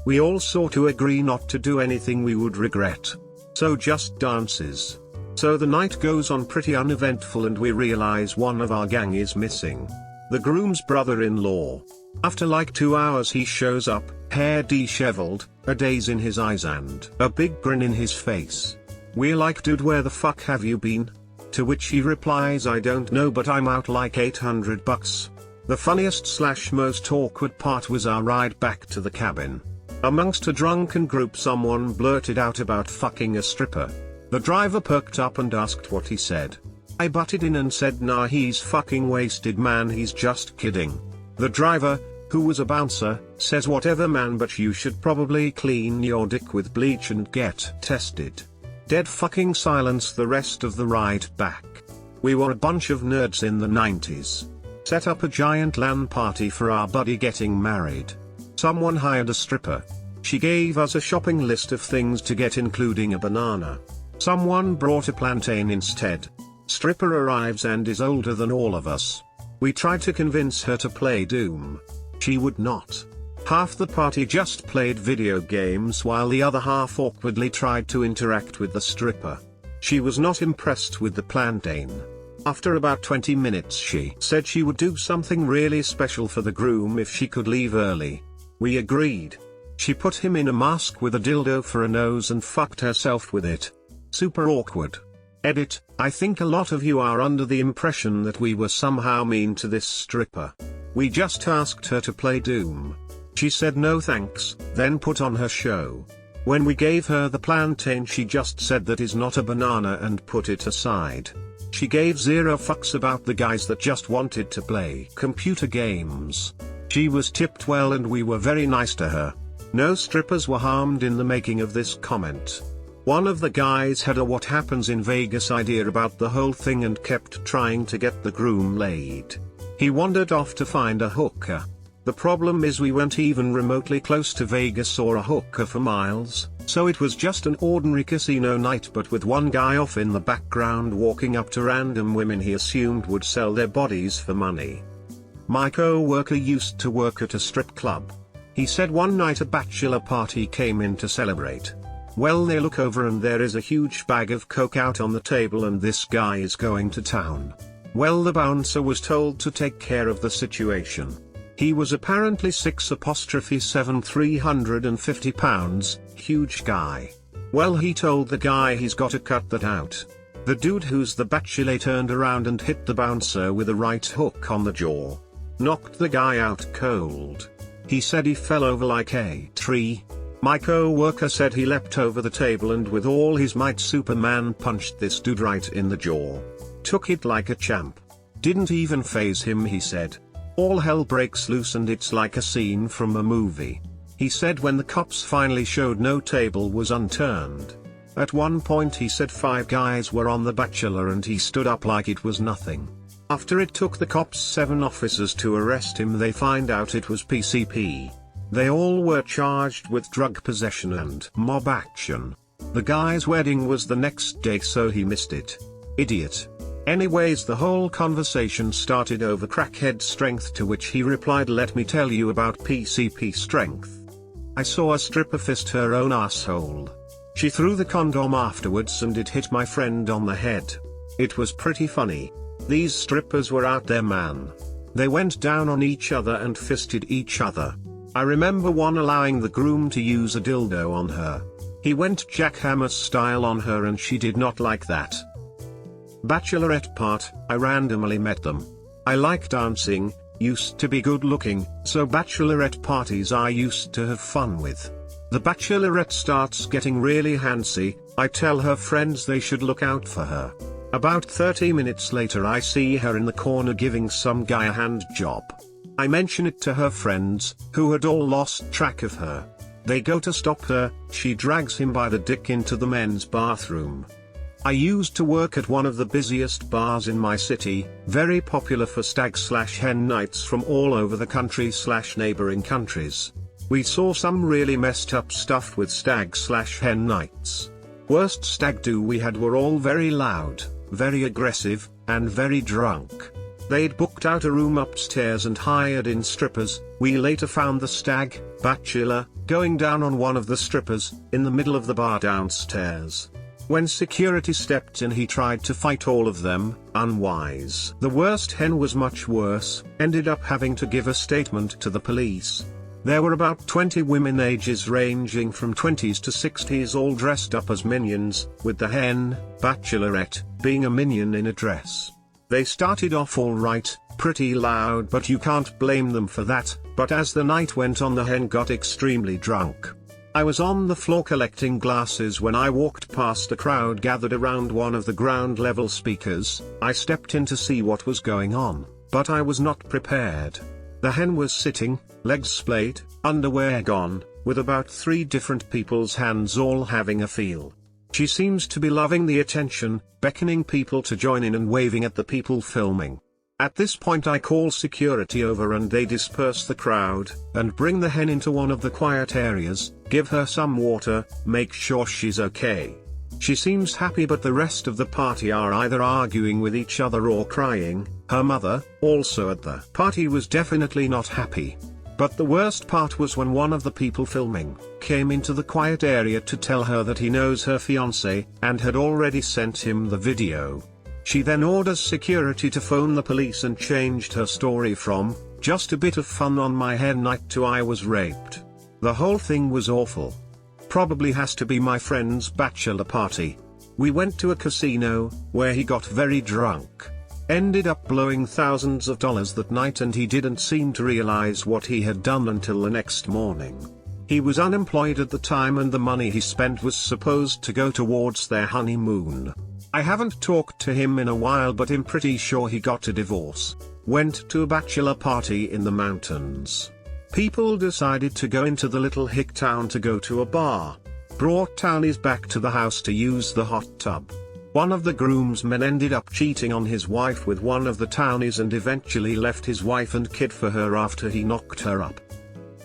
We all sort of agree not to do anything we would regret. So just dances. So the night goes on pretty uneventful and we realize one of our gang is missing. The groom's brother-in-law. After like 2 hours he shows up, hair disheveled, a daze in his eyes and a big grin in his face. We're like, dude, where the fuck have you been? To which he replies, I don't know, but I'm out like $800. The funniest / most awkward part was our ride back to the cabin. Amongst a drunken group someone blurted out about fucking a stripper. The driver perked up and asked what he said. I butted in and said, nah, he's fucking wasted man, he's just kidding. The driver, who was a bouncer, says, whatever man, but you should probably clean your dick with bleach and get tested. Dead fucking silence the rest of the ride back. We were a bunch of nerds in the 90s. Set up a giant LAN party for our buddy getting married. Someone hired a stripper. She gave us a shopping list of things to get, including a banana. Someone brought a plantain instead. Stripper arrives and is older than all of us. We tried to convince her to play Doom. She would not. Half the party just played video games while the other half awkwardly tried to interact with the stripper. She was not impressed with the plantain. After about 20 minutes she said she would do something really special for the groom if she could leave early. We agreed. She put him in a mask with a dildo for a nose and fucked herself with it. Super awkward. Edit, I think a lot of you are under the impression that we were somehow mean to this stripper. We just asked her to play Doom. She said no thanks, then put on her show. When we gave her the plantain she just said that is not a banana and put it aside. She gave zero fucks about the guys that just wanted to play computer games. She was tipped well and we were very nice to her. No strippers were harmed in the making of this comment. One of the guys had a what happens in Vegas idea about the whole thing and kept trying to get the groom laid. He wandered off to find a hooker. The problem is we weren't even remotely close to Vegas or a hooker for miles, so it was just an ordinary casino night but with one guy off in the background walking up to random women he assumed would sell their bodies for money. My co-worker used to work at a strip club. He said one night a bachelor party came in to celebrate. Well, they look over and there is a huge bag of coke out on the table and this guy is going to town. Well, the bouncer was told to take care of the situation. He was apparently 6'7" 350 pounds, huge guy. Well, he told the guy he's gotta cut that out. The dude who's the bachelor turned around and hit the bouncer with a right hook on the jaw. Knocked the guy out cold. He said he fell over like a tree. My co-worker said he leapt over the table and with all his might Superman punched this dude right in the jaw. Took it like a champ. Didn't even faze him, he said. All hell breaks loose and it's like a scene from a movie. He said when the cops finally showed no table was unturned. At one point he said 5 guys were on The Bachelor and he stood up like it was nothing. After it took the cops 7 officers to arrest him, they find out it was PCP. They all were charged with drug possession and mob action. The guy's wedding was the next day so he missed it. Idiot. Anyways, the whole conversation started over crackhead strength, to which he replied, let me tell you about PCP strength. I saw a stripper fist her own asshole. She threw the condom afterwards and it hit my friend on the head. It was pretty funny. These strippers were out there, man. They went down on each other and fisted each other. I remember one allowing the groom to use a dildo on her. He went jackhammer style on her and she did not like that. Bachelorette part, I randomly met them. I like dancing, used to be good looking, so bachelorette parties I used to have fun with. The bachelorette starts getting really handsy, I tell her friends they should look out for her. About 30 minutes later I see her in the corner giving some guy a hand job. I mention it to her friends, who had all lost track of her. They go to stop her, she drags him by the dick into the men's bathroom. I used to work at one of the busiest bars in my city, very popular for stag/hen nights from all over the country/neighboring countries. We saw some really messed up stuff with stag/hen nights. Worst stag do we had were all very loud, very aggressive, and very drunk. They'd booked out a room upstairs and hired in strippers. We later found the stag, bachelor, going down on one of the strippers, in the middle of the bar downstairs. When security stepped in he tried to fight all of them, unwise. The worst hen was much worse, ended up having to give a statement to the police. There were about 20 women ages ranging from 20s to 60s all dressed up as minions, with the hen, bachelorette, being a minion in a dress. They started off alright, pretty loud, but you can't blame them for that, but as the night went on the hen got extremely drunk. I was on the floor collecting glasses when I walked past a crowd gathered around one of the ground level speakers. I stepped in to see what was going on, but I was not prepared. The hen was sitting, legs splayed, underwear gone, with about 3 different people's hands all having a feel. She seems to be loving the attention, beckoning people to join in and waving at the people filming. At this point I call security over and they disperse the crowd, and bring the hen into one of the quiet areas, give her some water, make sure she's okay. She seems happy but the rest of the party are either arguing with each other or crying. Her mother, also at the party, was definitely not happy. But the worst part was when one of the people filming came into the quiet area to tell her that he knows her fiancé, and had already sent him the video. She then orders security to phone the police and changed her story from, "just a bit of fun on my hen night" to "I was raped." The whole thing was awful. Probably has to be my friend's bachelor party. We went to a casino, where he got very drunk. Ended up blowing thousands of dollars that night and he didn't seem to realize what he had done until the next morning. He was unemployed at the time and the money he spent was supposed to go towards their honeymoon. I haven't talked to him in a while but I'm pretty sure he got a divorce. Went to a bachelor party in the mountains. People decided to go into the little hick town to go to a bar. Brought townies back to the house to use the hot tub. One of the groomsmen ended up cheating on his wife with one of the townies and eventually left his wife and kid for her after he knocked her up.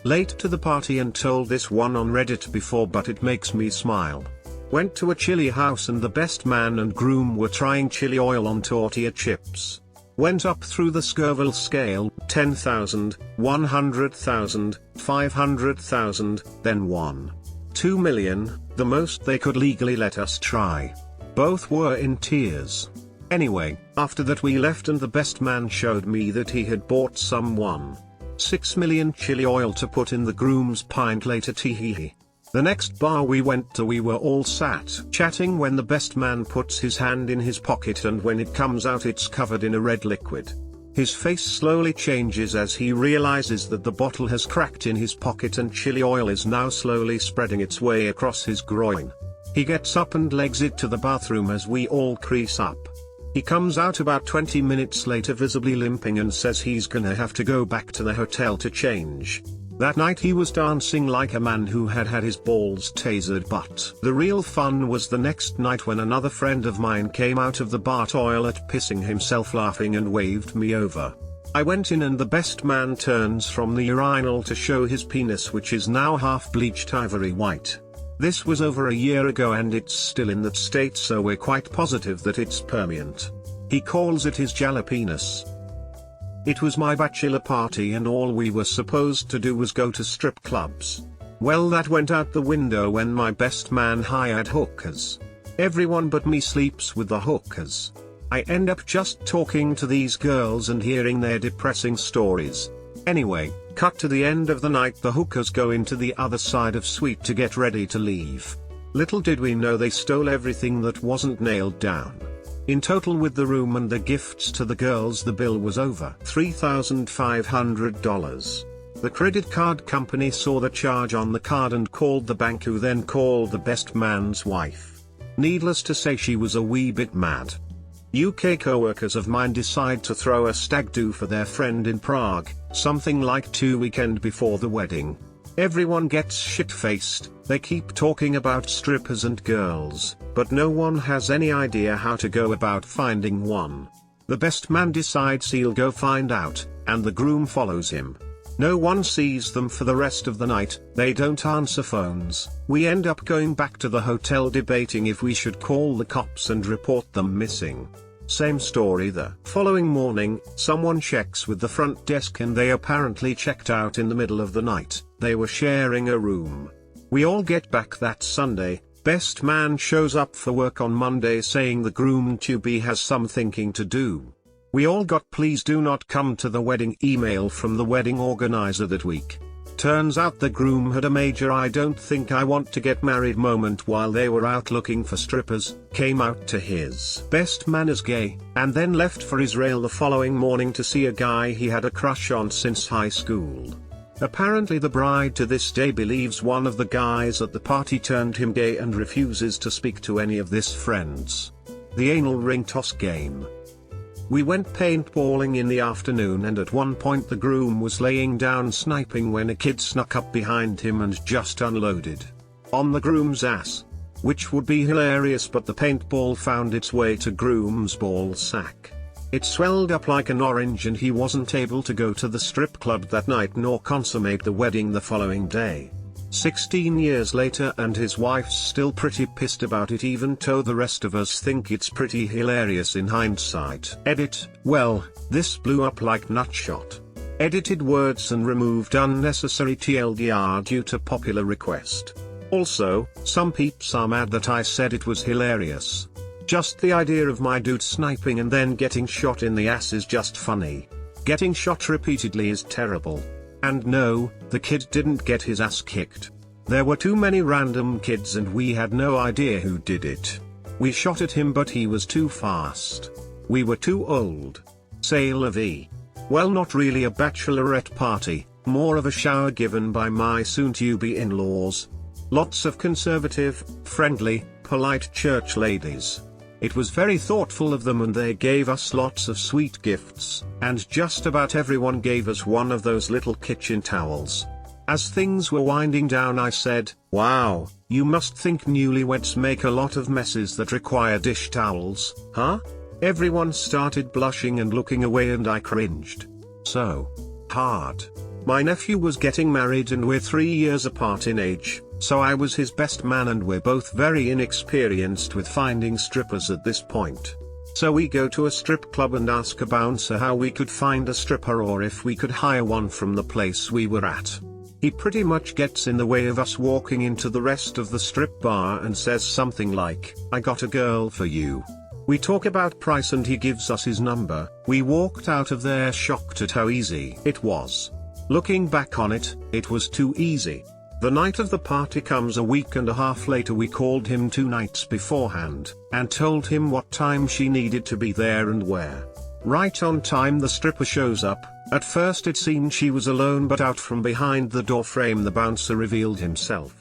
Late to the party and told this one on Reddit before but it makes me smile. Went to a chili house and the best man and groom were trying chili oil on tortilla chips. Went up through the Scoville scale, 10,000, 100,000, 500,000, then 1.2 million, the most they could legally let us try. Both were in tears. Anyway, after that we left and the best man showed me that he had bought some 1.6 million chili oil to put in the groom's pint later. Teehee. The next bar we went to we were all sat chatting when the best man puts his hand in his pocket and when it comes out it's covered in a red liquid. His face slowly changes as he realizes that the bottle has cracked in his pocket and chili oil is now slowly spreading its way across his groin. He gets up and legs it to the bathroom as we all crease up. He comes out about 20 minutes later visibly limping and says he's gonna have to go back to the hotel to change. That night he was dancing like a man who had had his balls tasered, but the real fun was the next night when another friend of mine came out of the bar toilet pissing himself laughing and waved me over. I went in and the best man turns from the urinal to show his penis, which is now half bleached ivory white. This was over a year ago and it's still in that state, so we're quite positive that it's permanent. He calls it his jalapenos. It was my bachelor party and all we were supposed to do was go to strip clubs. Well, that went out the window when my best man hired hookers. Everyone but me sleeps with the hookers. I end up just talking to these girls and hearing their depressing stories. Anyway, cut to the end of the night, the hookers go into the other side of suite to get ready to leave. Little did we know they stole everything that wasn't nailed down. In total with the room and the gifts to the girls the bill was over $3,500. The credit card company saw the charge on the card and called the bank, who then called the best man's wife. Needless to say she was a wee bit mad. UK co-workers of mine decide to throw a stag do for their friend in Prague, something like 2 weekends before the wedding. Everyone gets shit-faced, they keep talking about strippers and girls, but no one has any idea how to go about finding one. The best man decides he'll go find out, and the groom follows him. No one sees them for the rest of the night, they don't answer phones. We end up going back to the hotel debating if we should call the cops and report them missing. Same story the following morning, someone checks with the front desk and they apparently checked out in the middle of the night, they were sharing a room. We all get back that Sunday, best man shows up for work on Monday saying the groom-to-be has some thinking to do. We all got please do not come to the wedding email from the wedding organizer that week. Turns out the groom had a major I don't think I want to get married moment while they were out looking for strippers, came out to his best man as gay, and then left for Israel the following morning to see a guy he had a crush on since high school. Apparently the bride to this day believes one of the guys at the party turned him gay and refuses to speak to any of his friends. The anal ring toss game. We went paintballing in the afternoon and at one point the groom was laying down sniping when a kid snuck up behind him and just unloaded on the groom's ass. Which would be hilarious, but the paintball found its way to groom's ball sack. It swelled up like an orange and he wasn't able to go to the strip club that night nor consummate the wedding the following day. 16 years later and his wife's still pretty pissed about it even though the rest of us think it's pretty hilarious in hindsight. Edit, well, this blew up like nutshot. Edited words and removed unnecessary TLDR due to popular request. Also, some peeps are mad that I said it was hilarious. Just the idea of my dude sniping and then getting shot in the ass is just funny. Getting shot repeatedly is terrible. And no, the kid didn't get his ass kicked. There were too many random kids and we had no idea who did it. We shot at him but he was too fast. We were too old. C'est la vie. Well, not really a bachelorette party, more of a shower given by my soon-to-be in-laws. Lots of conservative, friendly, polite church ladies. It was very thoughtful of them and they gave us lots of sweet gifts, and just about everyone gave us one of those little kitchen towels. As things were winding down I said, "Wow, you must think newlyweds make a lot of messes that require dish towels, huh?" Everyone started blushing and looking away and I cringed. So hard. My nephew was getting married and we're 3 years apart in age. So I was his best man and we're both very inexperienced with finding strippers at this point. So we go to a strip club and ask a bouncer how we could find a stripper or if we could hire one from the place we were at. He pretty much gets in the way of us walking into the rest of the strip bar and says something like, "I got a girl for you." We talk about price and he gives us his number. We walked out of there shocked at how easy it was. Looking back on it, it was too easy. The night of the party comes a week and a half later. We called him 2 nights beforehand, and told him what time she needed to be there and where. Right on time the stripper shows up. At first it seemed she was alone, but out from behind the door frame the bouncer revealed himself.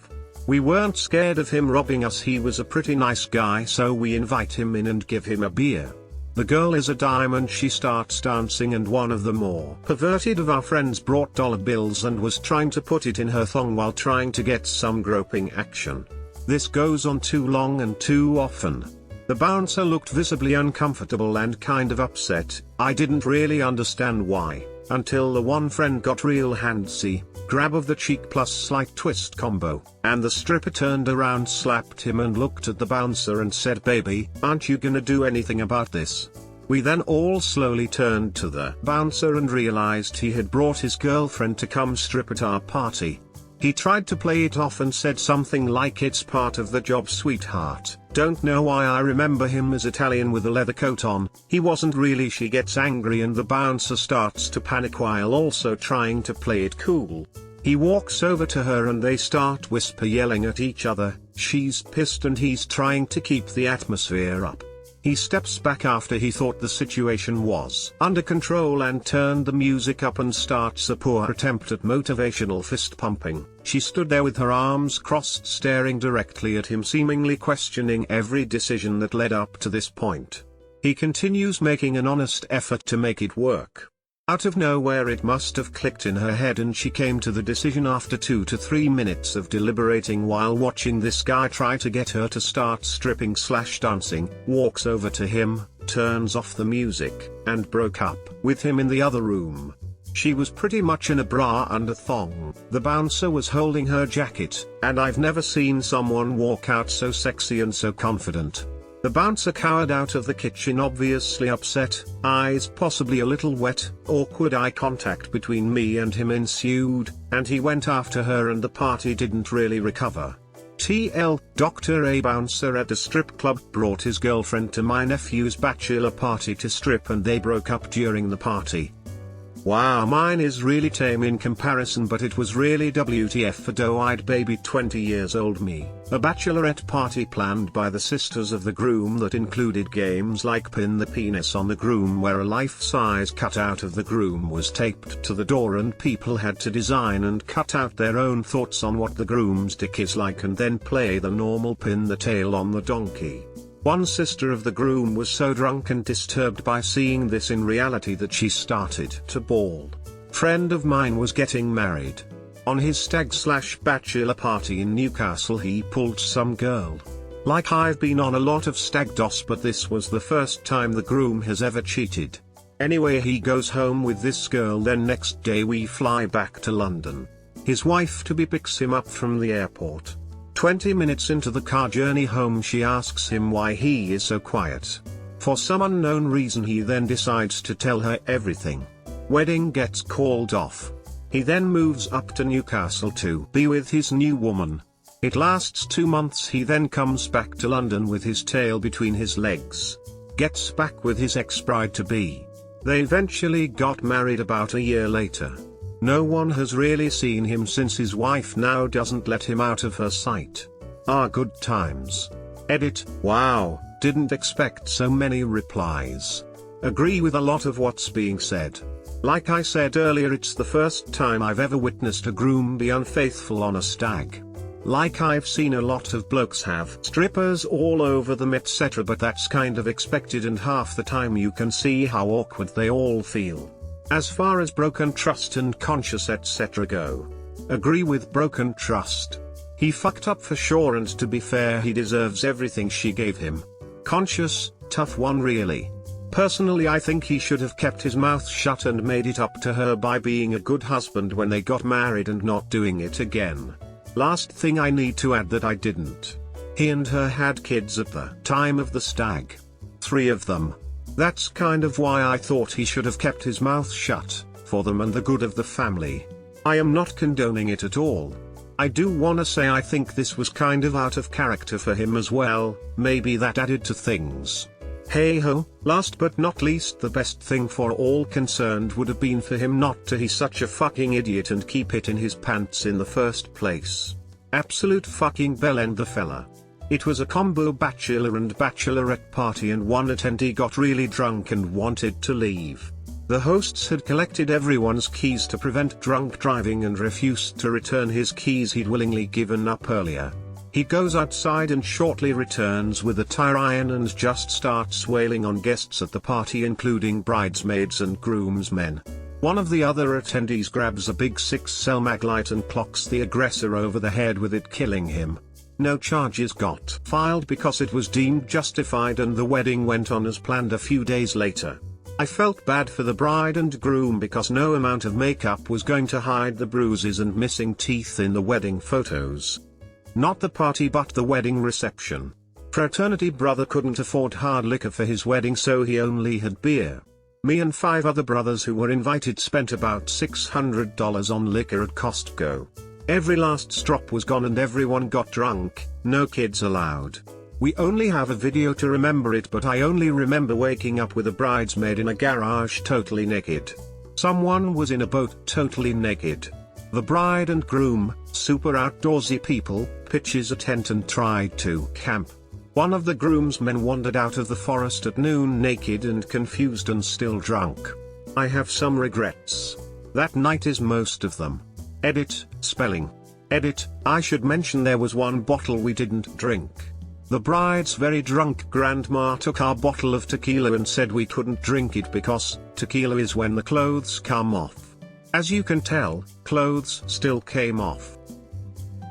We weren't scared of him robbing us, he was a pretty nice guy, so we invite him in and give him a beer. The girl is a dime and she starts dancing, and one of the more perverted of our friends brought dollar bills and was trying to put it in her thong while trying to get some groping action. This goes on too long and too often. The bouncer looked visibly uncomfortable and kind of upset. I didn't really understand why, until the one friend got real handsy, grab of the cheek plus slight twist combo, and the stripper turned around, slapped him and looked at the bouncer and said, "Baby, aren't you gonna do anything about this?" We then all slowly turned to the bouncer and realized he had brought his girlfriend to come strip at our party. He tried to play it off and said something like, "It's part of the job, sweetheart." Don't know why I remember him as Italian with a leather coat on. He wasn't really. She gets angry and the bouncer starts to panic while also trying to play it cool. He walks over to her and they start whisper yelling at each other. She's pissed and he's trying to keep the atmosphere up. He steps back after he thought the situation was under control and turned the music up and starts a poor attempt at motivational fist pumping. She stood there with her arms crossed staring directly at him, seemingly questioning every decision that led up to this point. He continues making an honest effort to make it work. Out of nowhere it must have clicked in her head and she came to the decision after 2 to 3 minutes of deliberating while watching this guy try to get her to start stripping/dancing, walks over to him, turns off the music, and broke up with him in the other room. She was pretty much in a bra and a thong. The bouncer was holding her jacket, and I've never seen someone walk out so sexy and so confident. The bouncer cowered out of the kitchen, obviously upset, eyes possibly a little wet. Awkward eye contact between me and him ensued, and he went after her and the party didn't really recover. TL, Dr. A bouncer at a strip club brought his girlfriend to my nephew's bachelor party to strip and they broke up during the party. Wow, mine is really tame in comparison, but it was really WTF for doe-eyed baby 20 years old me. A bachelorette party planned by the sisters of the groom that included games like pin the penis on the groom, where a life-size cutout of the groom was taped to the door and people had to design and cut out their own thoughts on what the groom's dick is like and then play the normal pin the tail on the donkey. One sister of the groom was so drunk and disturbed by seeing this in reality that she started to bawl. Friend of mine was getting married. On his stag/bachelor party in Newcastle he pulled some girl. Like, I've been on a lot of stag dos, but this was the first time the groom has ever cheated. Anyway, he goes home with this girl, then next day we fly back to London. His wife-to-be picks him up from the airport. 20 minutes into the car journey home she asks him why he is so quiet. For some unknown reason he then decides to tell her everything. Wedding gets called off. He then moves up to Newcastle to be with his new woman. It lasts 2 months. He then comes back to London with his tail between his legs. Gets back with his ex-bride-to-be. They eventually got married about a year later. No one has really seen him since. His wife now doesn't let him out of her sight. Ah, good times. Edit, wow, didn't expect so many replies. Agree with a lot of what's being said. Like I said earlier, it's the first time I've ever witnessed a groom be unfaithful on a stag. Like, I've seen a lot of blokes have strippers all over them etc, but that's kind of expected and half the time you can see how awkward they all feel. As far as broken trust and conscience etc go. Agree with broken trust. He fucked up for sure, and to be fair he deserves everything she gave him. Conscious, tough one really. Personally I think he should have kept his mouth shut and made it up to her by being a good husband when they got married and not doing it again. Last thing I need to add that I didn't. He and her had kids at the time of the stag. 3 of them. That's kind of why I thought he should have kept his mouth shut, for them and the good of the family. I am not condoning it at all. I do wanna say I think this was kind of out of character for him as well, maybe that added to things. Hey ho, last but not least, the best thing for all concerned would have been for him not to be such a fucking idiot and keep it in his pants in the first place. Absolute fucking bell end the fella. It was a combo bachelor and bachelorette party and one attendee got really drunk and wanted to leave. The hosts had collected everyone's keys to prevent drunk driving and refused to return his keys he'd willingly given up earlier. He goes outside and shortly returns with a tire iron and just starts wailing on guests at the party, including bridesmaids and groomsmen. One of the other attendees grabs a big 6-cell maglite and clocks the aggressor over the head with it, killing him. No charges got filed because it was deemed justified and the wedding went on as planned a few days later. I felt bad for the bride and groom because no amount of makeup was going to hide the bruises and missing teeth in the wedding photos. Not the party but the wedding reception. Fraternity brother couldn't afford hard liquor for his wedding, so he only had beer. Me and 5 other brothers who were invited spent about $600 on liquor at Costco. Every last strop was gone and everyone got drunk, no kids allowed. We only have a video to remember it, but I only remember waking up with a bridesmaid in a garage totally naked. Someone was in a boat totally naked. The bride and groom, super outdoorsy people, pitches a tent and tried to camp. One of the groomsmen wandered out of the forest at noon naked and confused and still drunk. I have some regrets. That night is most of them. Edit, spelling. Edit, I should mention there was one bottle we didn't drink. The bride's very drunk grandma took our bottle of tequila and said we couldn't drink it because tequila is when the clothes come off. As you can tell, clothes still came off.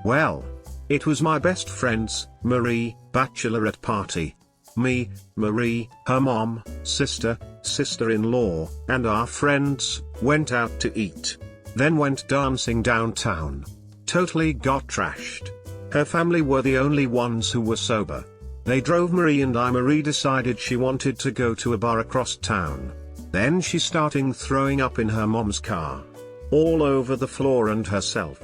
Well, it was my best friend's, Marie, bachelorette party. Me, Marie, her mom, sister-in-law, and our friends, went out to eat. Then went dancing downtown. Totally got trashed. Her family were the only ones who were sober. They drove Marie and Marie decided she wanted to go to a bar across town. Then she started throwing up in her mom's car. All over the floor and herself.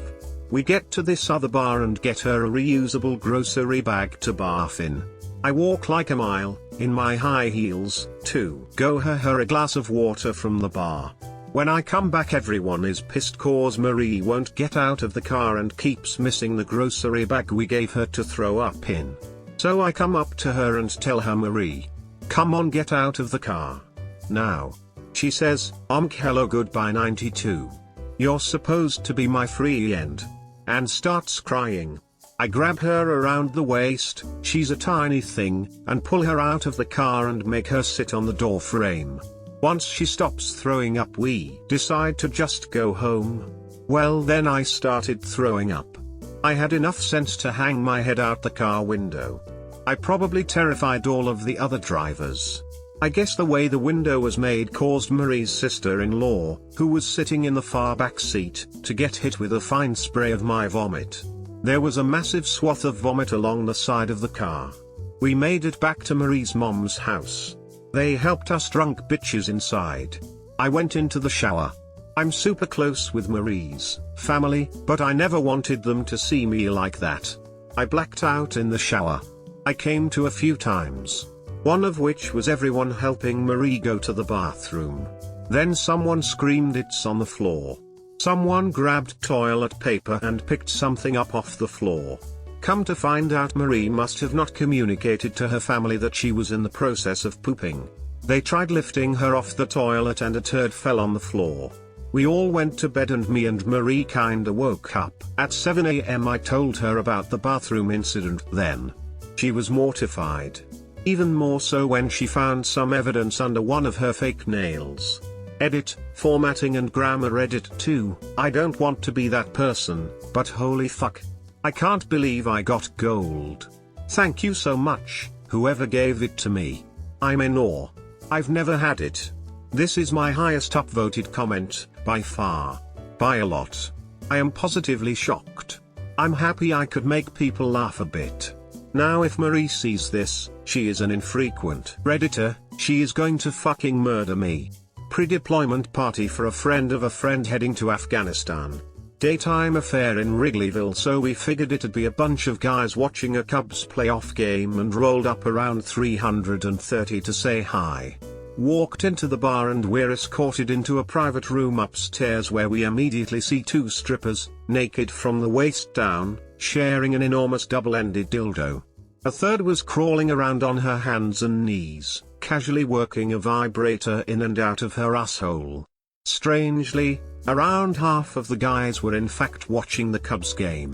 We get to this other bar and get her a reusable grocery bag to bath in. I walk like a mile, in my high heels, to go her a glass of water from the bar. When I come back everyone is pissed cause Marie won't get out of the car and keeps missing the grocery bag we gave her to throw up in. So I come up to her and tell her, Marie, come on, get out of the car. Now. She says, hello goodbye 92. You're supposed to be my friend. And starts crying. I grab her around the waist, she's a tiny thing, and pull her out of the car and make her sit on the door frame. Once she stops throwing up we decide to just go home. Well then I started throwing up. I had enough sense to hang my head out the car window. I probably terrified all of the other drivers. I guess the way the window was made caused Marie's sister-in-law, who was sitting in the far back seat, to get hit with a fine spray of my vomit. There was a massive swath of vomit along the side of the car. We made it back to Marie's mom's house. They helped us drunk bitches inside. I went into the shower. I'm super close with Marie's family, but I never wanted them to see me like that. I blacked out in the shower. I came to a few times. One of which was everyone helping Marie go to the bathroom. Then someone screamed it's on the floor. Someone grabbed toilet paper and picked something up off the floor. Come to find out Marie must have not communicated to her family that she was in the process of pooping. They tried lifting her off the toilet and a turd fell on the floor. We all went to bed and me and Marie kinda woke up. At 7 AM I told her about the bathroom incident then. She was mortified. Even more so when she found some evidence under one of her fake nails. Edit, formatting and grammar edit too. I don't want to be that person, but holy fuck. I can't believe I got gold. Thank you so much, whoever gave it to me. I'm in awe. I've never had it. This is my highest upvoted comment, by far. By a lot. I am positively shocked. I'm happy I could make people laugh a bit. Now if Marie sees this, she is an infrequent Redditor, she is going to fucking murder me. Pre-deployment party for a friend of a friend heading to Afghanistan. Daytime affair in Wrigleyville, so we figured it'd be a bunch of guys watching a Cubs playoff game and rolled up around 330 to say hi. Walked into the bar and we're escorted into a private room upstairs where we immediately see two strippers, naked from the waist down, sharing an enormous double-ended dildo. A third was crawling around on her hands and knees, casually working a vibrator in and out of her asshole. Strangely, around half of the guys were in fact watching the Cubs game.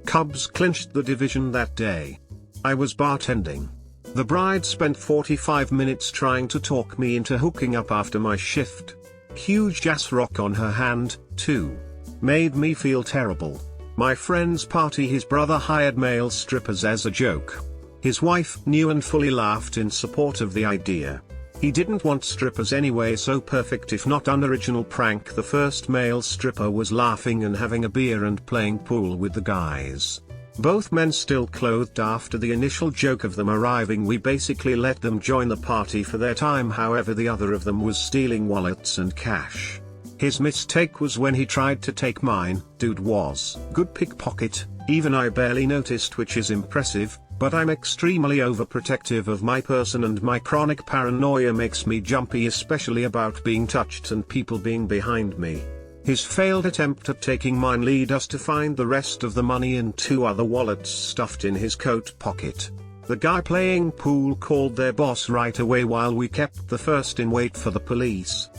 Cubs clinched the division that day. I was bartending. The bride spent 45 minutes trying to talk me into hooking up after my shift. Huge ass rock on her hand, too. Made me feel terrible. My friend's party, his brother hired male strippers as a joke. His wife knew and fully laughed in support of the idea. He didn't want strippers anyway, so perfect if not unoriginal prank. The first male stripper was laughing and having a beer and playing pool with the guys. Both men still clothed after the initial joke of them arriving. We basically let them join the party for their time, however the other of them was stealing wallets and cash. His mistake was when he tried to take mine. Dude was good pickpocket, even I barely noticed, which is impressive. But I'm extremely overprotective of my person and my chronic paranoia makes me jumpy, especially about being touched and people being behind me. His failed attempt at taking mine lead us to find the rest of the money in two other wallets stuffed in his coat pocket. The guy playing pool called their boss right away while we kept the first in wait for the police.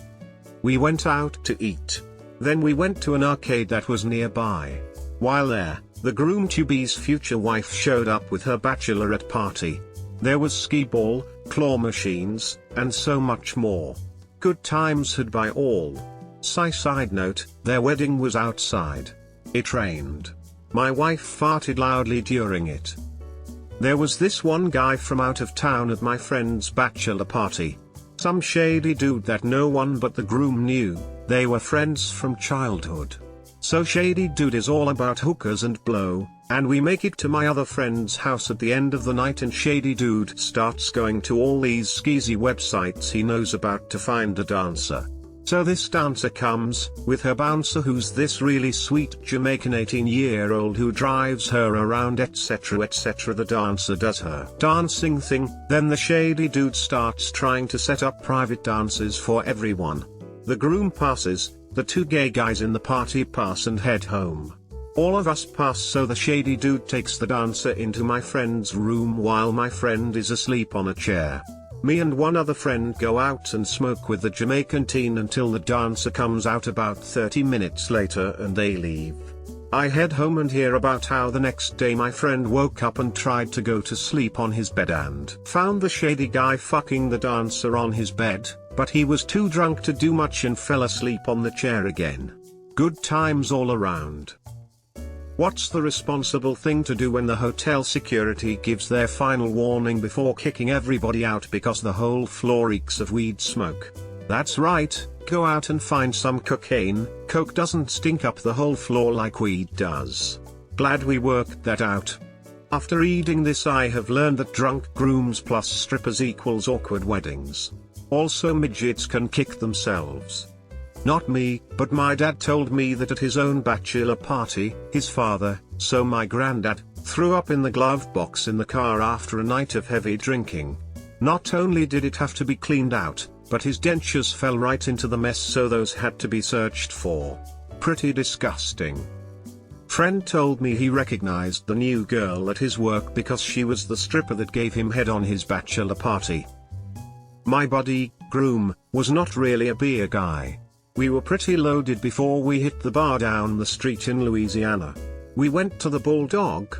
We went out to eat. Then we went to an arcade that was nearby. While there, The groom-to-be's future wife showed up with her bachelorette party. There was skee ball, claw machines, and so much more. Good times had by all. Side note, their wedding was outside. It rained. My wife farted loudly during it. There was this one guy from out of town at my friend's bachelor party. Some shady dude that no one but the groom knew. They were friends from childhood. So shady dude is all about hookers and blow, and we make it to my other friend's house at the end of the night and shady dude starts going to all these skeezy websites he knows about to find a dancer. So this dancer comes, with her bouncer who's this really sweet Jamaican 18-year-old who drives her around etc. etc. The dancer does her dancing thing, then the shady dude starts trying to set up private dances for everyone. The groom passes, the two gay guys in the party pass and head home. All of us pass, so the shady dude takes the dancer into my friend's room while my friend is asleep on a chair. Me and one other friend go out and smoke with the Jamaican teen until the dancer comes out about 30 minutes later and they leave. I head home and hear about how the next day my friend woke up and tried to go to sleep on his bed and found the shady guy fucking the dancer on his bed, but he was too drunk to do much and fell asleep on the chair again. Good times all around. What's the responsible thing to do when the hotel security gives their final warning before kicking everybody out because the whole floor reeks of weed smoke? That's right, go out and find some cocaine. Coke doesn't stink up the whole floor like weed does. Glad we worked that out. After reading this, I have learned that drunk grooms plus strippers equals awkward weddings. Also, midgets can kick themselves. Not me, but my dad told me that at his own bachelor party, his father, so my granddad, threw up in the glove box in the car after a night of heavy drinking. Not only did it have to be cleaned out, but his dentures fell right into the mess, so those had to be searched for. Pretty disgusting. Friend told me he recognized the new girl at his work because she was the stripper that gave him head on his bachelor party. My buddy, groom, was not really a beer guy. We were pretty loaded before we hit the bar down the street in Louisiana. We went to the Bulldog,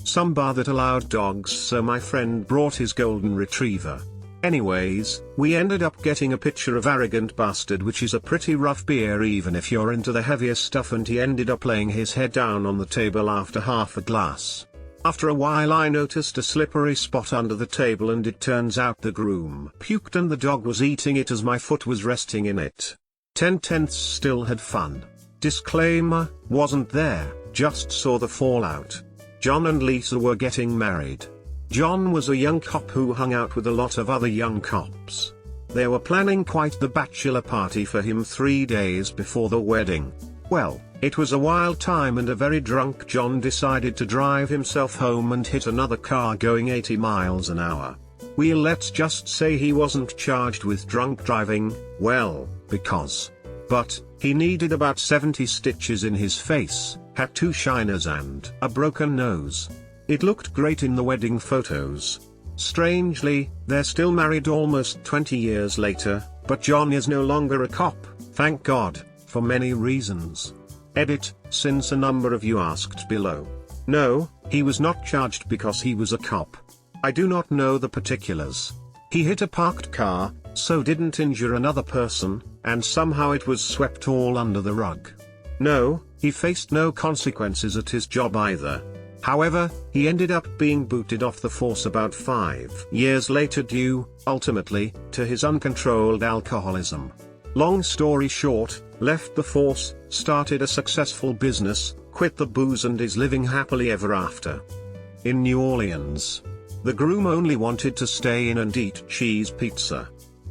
some bar that allowed dogs, so my friend brought his golden retriever. Anyways, we ended up getting a pitcher of Arrogant Bastard, which is a pretty rough beer even if you're into the heavier stuff, and he ended up laying his head down on the table after half a glass. After a while I noticed a slippery spot under the table and it turns out the groom puked and the dog was eating it as my foot was resting in it. 10/10 still had fun. Disclaimer, wasn't there, just saw the fallout. John and Lisa were getting married. John was a young cop who hung out with a lot of other young cops. They were planning quite the bachelor party for him 3 days before the wedding. Well, it was a wild time and a very drunk John decided to drive himself home and hit another car going 80 miles an hour. Well, let's just say he wasn't charged with drunk driving, well, but he needed about 70 stitches in his face, had 2 shiners and a broken nose. It looked great in the wedding photos. Strangely, they're still married almost 20 years later, but John is no longer a cop, thank God, for many reasons. Edit, since a number of you asked below. No, he was not charged because he was a cop. I do not know the particulars. He hit a parked car, so didn't injure another person, and somehow it was swept all under the rug. No, he faced no consequences at his job either. However, he ended up being booted off the force about 5 years later due, ultimately, to his uncontrolled alcoholism. Long story short, left the force, started a successful business, quit the booze and is living happily ever after. In New Orleans. The groom only wanted to stay in and eat cheese pizza.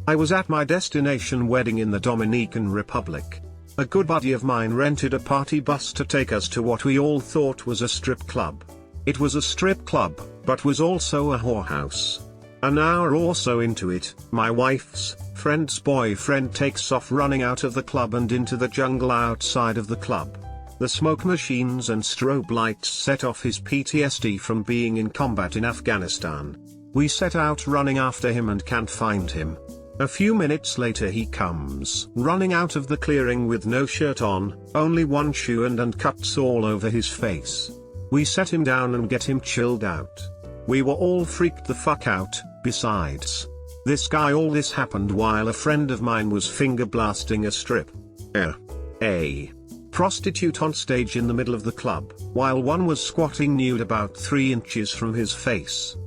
I was at my destination wedding in the Dominican Republic. A good buddy of mine rented a party bus to take us to what we all thought was a strip club. It was a strip club, but was also a whorehouse. An hour or so into it, my wife's friend's boyfriend takes off running out of the club and into the jungle outside of the club. The smoke machines and strobe lights set off his PTSD from being in combat in Afghanistan. We set out running after him and can't find him. A few minutes later he comes running out of the clearing with no shirt on, only one shoe and cuts all over his face. We set him down and get him chilled out. We were all freaked the fuck out. Besides this guy, all this happened while a friend of mine was finger blasting a prostitute on stage in the middle of the club, while one was squatting nude about 3 inches from his face.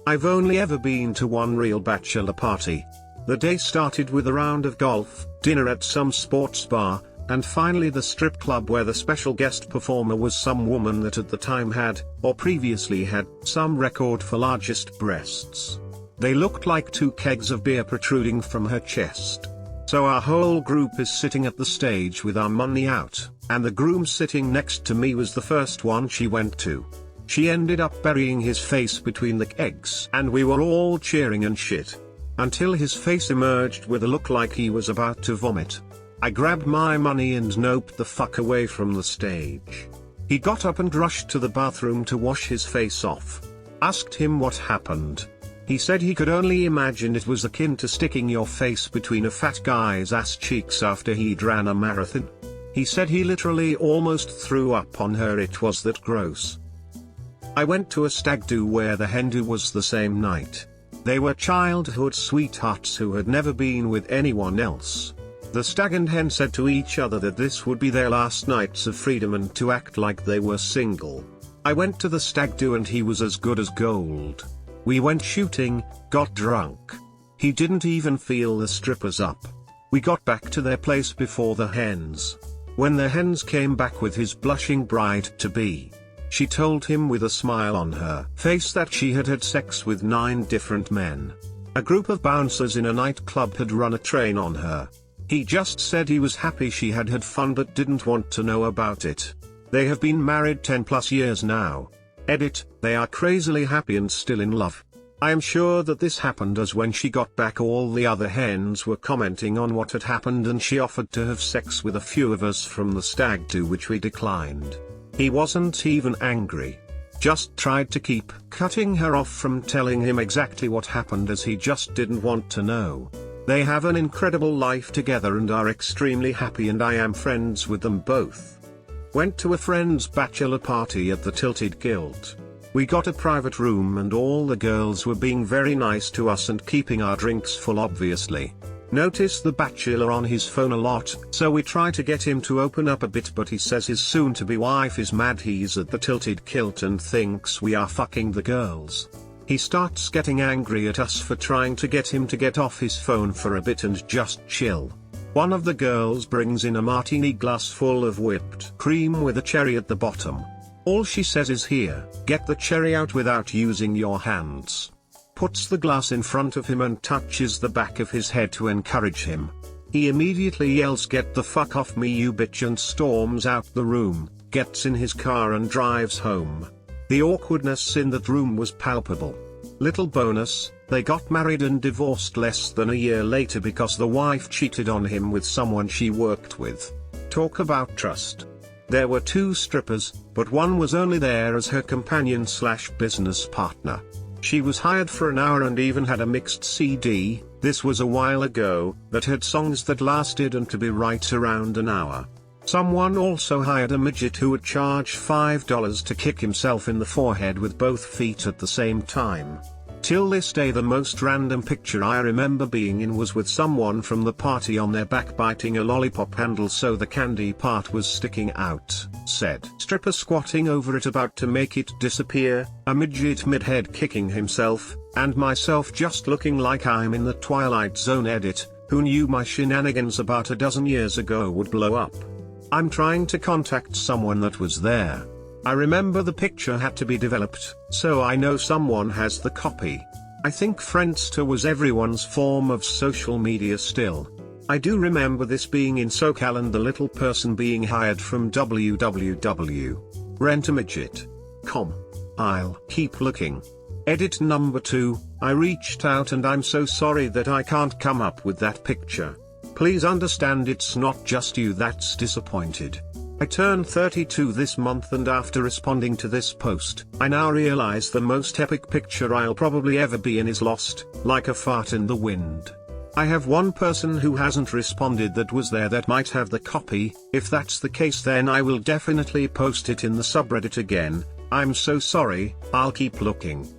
I've only ever been to one real bachelor party. The day started with a round of golf, dinner at some sports bar, and finally the strip club, where the special guest performer was some woman that at the time had, or previously had, some record for largest breasts. They looked like 2 kegs of beer protruding from her chest. So our whole group is sitting at the stage with our money out, and the groom sitting next to me was the first one she went to. She ended up burying his face between the kegs, and we were all cheering and shit. Until his face emerged with a look like he was about to vomit. I grabbed my money and noped the fuck away from the stage. He got up and rushed to the bathroom to wash his face off. Asked him what happened. He said he could only imagine it was akin to sticking your face between a fat guy's ass cheeks after he'd ran a marathon. He said he literally almost threw up on her, it was that gross. I went to a stag do where the hen do was the same night. They were childhood sweethearts who had never been with anyone else. The stag and hen said to each other that this would be their last nights of freedom and to act like they were single. I went to the stag do and he was as good as gold. We went shooting, got drunk. He didn't even feel the strippers up. We got back to their place before the hens. When the hens came back with his blushing bride-to-be, she told him with a smile on her face that she had had sex with 9 different men. A group of bouncers in a nightclub had run a train on her. He just said he was happy she had had fun but didn't want to know about it. They have been married 10+ years now. Edit, they are crazily happy and still in love. I am sure that this happened as when she got back all the other hens were commenting on what had happened and she offered to have sex with a few of us from the stag do, which we declined. He wasn't even angry. Just tried to keep cutting her off from telling him exactly what happened, as he just didn't want to know. They have an incredible life together and are extremely happy, and I am friends with them both. Went to a friend's bachelor party at the Tilted Guild. We got a private room and all the girls were being very nice to us and keeping our drinks full, obviously. Notice the bachelor on his phone a lot, so we try to get him to open up a bit, but he says his soon-to-be wife is mad he's at the Tilted Kilt and thinks we are fucking the girls. He starts getting angry at us for trying to get him to get off his phone for a bit and just chill. One of the girls brings in a martini glass full of whipped cream with a cherry at the bottom. All she says is, "Here, get the cherry out without using your hands." Puts the glass in front of him and touches the back of his head to encourage him. He immediately yells, "Get the fuck off me, you bitch," and storms out the room, gets in his car and drives home. The awkwardness in that room was palpable. Little bonus, they got married and divorced less than a year later because the wife cheated on him with someone she worked with. Talk about trust. There were 2 strippers, but one was only there as her companion/business partner. She was hired for an hour and even had a mixed CD, this was a while ago, that had songs that lasted and to be right around an hour. Someone also hired a midget who would charge $5 to kick himself in the forehead with both feet at the same time. Till this day the most random picture I remember being in was with someone from the party on their back biting a lollipop handle so the candy part was sticking out, said stripper squatting over it about to make it disappear, a midget mid-head kicking himself, and myself just looking like I'm in the Twilight Zone. Edit, who knew my shenanigans about a dozen years ago would blow up. I'm trying to contact someone that was there. I remember the picture had to be developed, so I know someone has the copy. I think Friendster was everyone's form of social media still. I do remember this being in SoCal and the little person being hired from www.rentamidget.com. I'll keep looking. Edit number 2, I reached out and I'm so sorry that I can't come up with that picture. Please understand it's not just you that's disappointed. I turned 32 this month and after responding to this post, I now realize the most epic picture I'll probably ever be in is lost, like a fart in the wind. I have one person who hasn't responded that was there that might have the copy. If that's the case, then I will definitely post it in the subreddit again. I'm so sorry, I'll keep looking.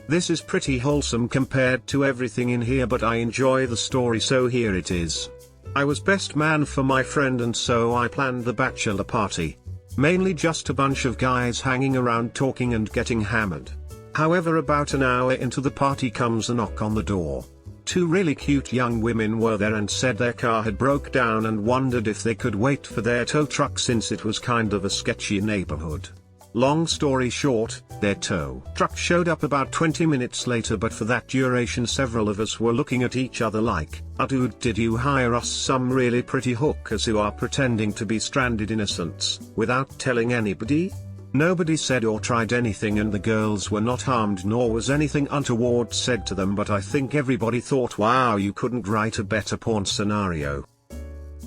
This is pretty wholesome compared to everything in here, but I enjoy the story, so here it is. I was best man for my friend, and so I planned the bachelor party. Mainly just a bunch of guys hanging around talking and getting hammered. However, about an hour into the party comes a knock on the door. Two really cute young women were there and said their car had broke down and wondered if they could wait for their tow truck since it was kind of a sketchy neighborhood. Long story short, their tow truck showed up about 20 minutes later, but for that duration several of us were looking at each other like, dude, did you hire us some really pretty hookers who are pretending to be stranded innocents, without telling anybody? Nobody said or tried anything, and the girls were not harmed, nor was anything untoward said to them, but I think everybody thought, wow, you couldn't write a better porn scenario.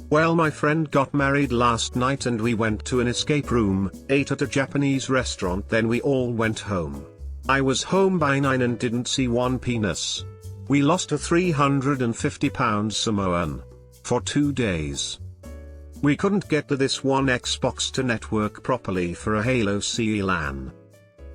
Well, my friend got married last night and we went to an escape room, ate at a Japanese restaurant, then we all went home. I was home by 9 and didn't see one penis. We lost a £350 Samoan. For 2 days. We couldn't get to this one Xbox to network properly for a Halo CE LAN.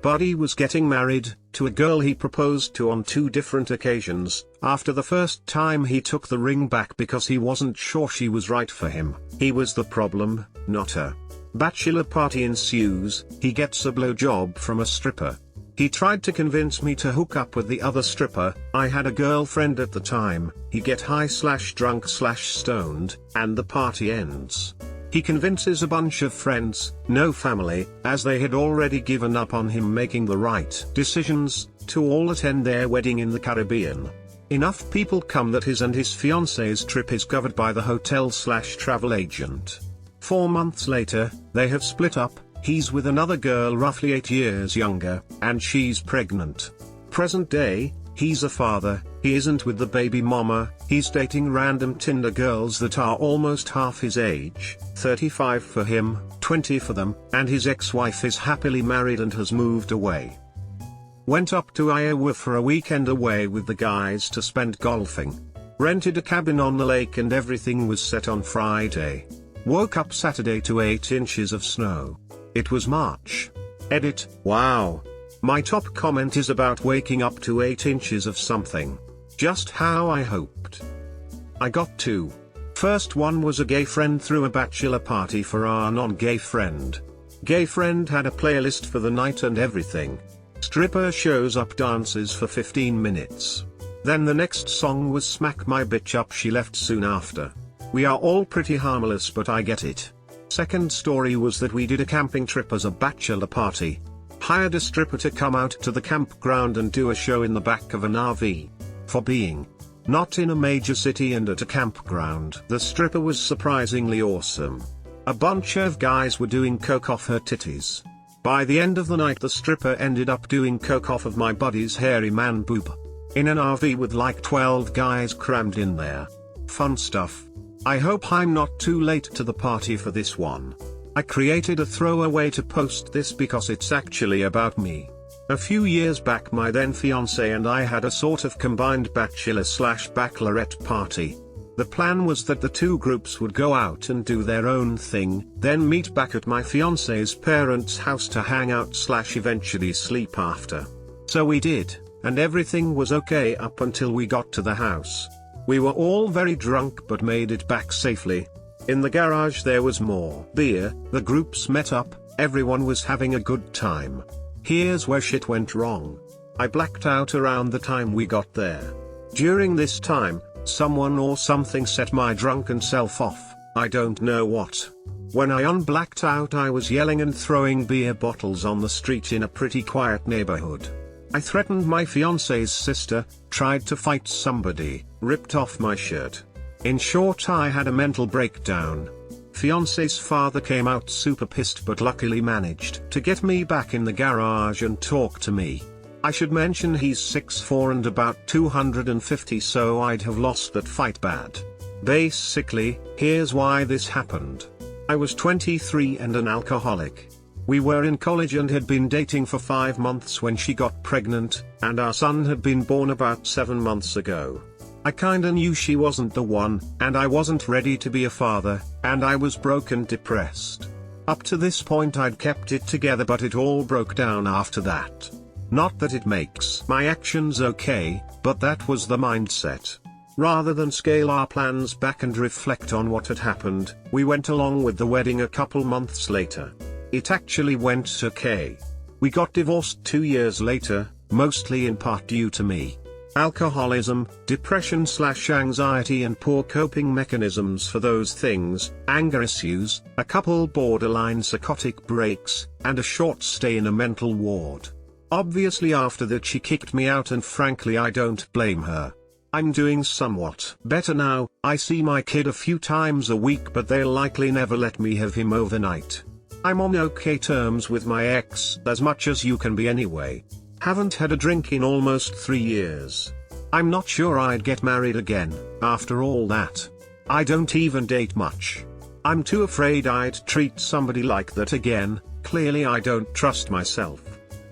Buddy was getting married, to a girl he proposed to on 2 different occasions. After the first time he took the ring back because he wasn't sure she was right for him. He was the problem, not her. Bachelor party ensues, he gets a blowjob from a stripper. He tried to convince me to hook up with the other stripper. I had a girlfriend at the time. He get high/drunk/stoned, and the party ends. He convinces a bunch of friends, no family, as they had already given up on him making the right decisions, to all attend their wedding in the Caribbean. Enough people come that his and his fiancée's trip is covered by the hotel/travel agent. 4 months later, they have split up. He's with another girl roughly 8 years younger, and she's pregnant. Present day, he's a father. He isn't with the baby mama, he's dating random Tinder girls that are almost half his age, 35 for him, 20 for them, and his ex-wife is happily married and has moved away. Went up to Iowa for a weekend away with the guys to spend golfing. Rented a cabin on the lake and everything was set on Friday. Woke up Saturday to 8 inches of snow. It was March. Edit, wow. My top comment is about waking up to 8 inches of something. Just how I hoped. I got 2. First one was a gay friend threw a bachelor party for our non-gay friend. Gay friend had a playlist for the night and everything. Stripper shows up, dances for 15 minutes. Then the next song was Smack My Bitch Up. She left soon after. We are all pretty harmless, but I get it. Second story was that we did a camping trip as a bachelor party. Hired a stripper to come out to the campground and do a show in the back of an RV. For being not in a major city and at a campground, the stripper was surprisingly awesome. A bunch of guys were doing coke off her titties. By the end of the night the stripper ended up doing coke off of my buddy's hairy man boob. In an RV with like 12 guys crammed in there. Fun stuff. I hope I'm not too late to the party for this one. I created a throwaway to post this because it's actually about me. A few years back my then fiancé and I had a sort of combined bachelor/bachelorette party. The plan was that the 2 groups would go out and do their own thing, then meet back at my fiancé's parents' house to hang out/eventually sleep after. So we did, and everything was okay up until we got to the house. We were all very drunk but made it back safely. In the garage there was more beer, the groups met up, everyone was having a good time. Here's where shit went wrong. I blacked out around the time we got there. During this time, someone or something set my drunken self off, I don't know what. When I unblacked out I was yelling and throwing beer bottles on the street in a pretty quiet neighborhood. I threatened my fiancé's sister, tried to fight somebody, ripped off my shirt. In short, I had a mental breakdown. Fiancé's father came out super pissed but luckily managed to get me back in the garage and talk to me. I should mention he's 6'4" and about 250, so I'd have lost that fight bad. Basically, here's why this happened. I was 23 and an alcoholic. We were in college and had been dating for 5 months when she got pregnant, and our son had been born about 7 months ago. I kinda knew she wasn't the one, and I wasn't ready to be a father, and I was broke and depressed. Up to this point I'd kept it together, but it all broke down after that. Not that it makes my actions okay, but that was the mindset. Rather than scale our plans back and reflect on what had happened, we went along with the wedding a couple months later. It actually went okay. We got divorced 2 years later, mostly in part due to me. Alcoholism, depression/anxiety and poor coping mechanisms for those things, anger issues, a couple borderline psychotic breaks, and a short stay in a mental ward. Obviously after that she kicked me out, and frankly I don't blame her. I'm doing somewhat better now. I see my kid a few times a week, but they'll likely never let me have him overnight. I'm on okay terms with my ex, as much as you can be anyway. Haven't had a drink in almost 3 years. I'm not sure I'd get married again, after all that. I don't even date much. I'm too afraid I'd treat somebody like that again. Clearly I don't trust myself.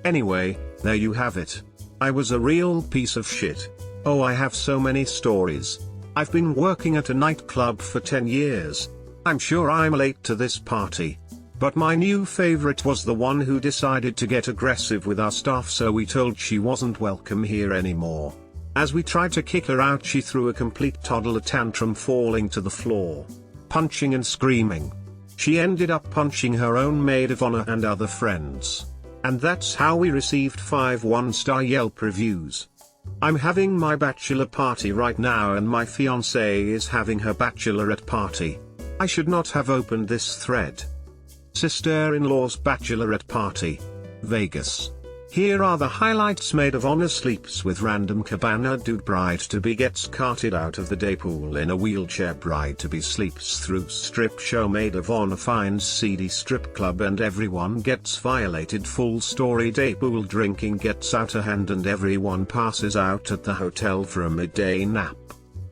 Anyway, there you have it. I was a real piece of shit. Oh, I have so many stories. I've been working at a nightclub for 10 years. I'm sure I'm late to this party. But my new favorite was the one who decided to get aggressive with our staff, so we told she wasn't welcome here anymore. As we tried to kick her out, she threw a complete toddler tantrum, falling to the floor, punching and screaming. She ended up punching her own maid of honor and other friends. And that's how we received 5 one-star Yelp reviews. I'm having my bachelor party right now, and my fiancée is having her bachelorette party. I should not have opened this thread. Sister-in-law's bachelorette party. Vegas. Here are the highlights. Maid of honor sleeps with random cabana dude. Bride-to-be gets carted out of the day pool in a wheelchair. Bride-to-be sleeps through strip show. Maid of honor finds seedy strip club and everyone gets violated. Full story. Day pool drinking gets out of hand and everyone passes out at the hotel for a midday nap.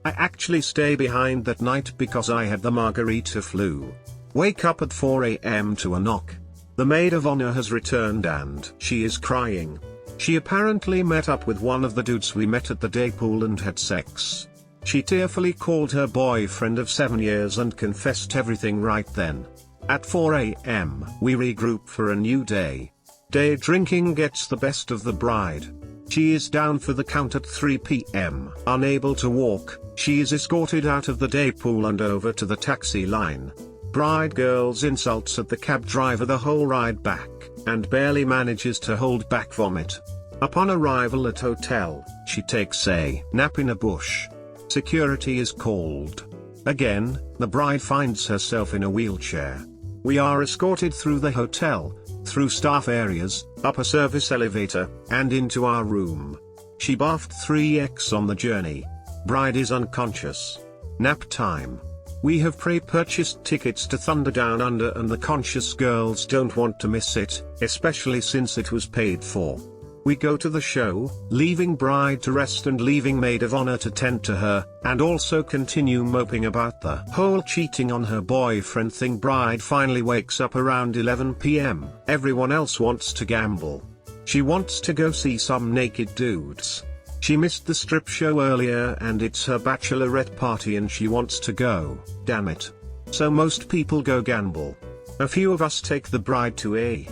I actually stay behind that night because I had the margarita flu. Wake up at 4 a.m. to a knock. The maid of honor has returned and she is crying. She apparently met up with one of the dudes we met at the day pool and had sex. She tearfully called her boyfriend of 7 years and confessed everything right then. At 4 a.m. we regroup for a new day. Day drinking gets the best of the bride. She is down for the count at 3 p.m. Unable to walk, she is escorted out of the day pool and over to the taxi line. Bride girls insults at the cab driver the whole ride back, and barely manages to hold back vomit. Upon arrival at hotel, she takes a nap in a bush. Security is called. Again, the bride finds herself in a wheelchair. We are escorted through the hotel, through staff areas, up a service elevator, and into our room. She bathed 3x on the journey. Bride is unconscious. Nap time. We have pre-purchased tickets to Thunder Down Under and the conscious girls don't want to miss it, especially since it was paid for. We go to the show, leaving bride to rest and leaving maid of honor to tend to her, and also continue moping about the whole cheating on her boyfriend thing. Bride finally wakes up around 11 p.m. Everyone else wants to gamble. She wants to go see some naked dudes. She missed the strip show earlier and it's her bachelorette party and she wants to go, damn it. So most people go gamble. A few of us take the bride to a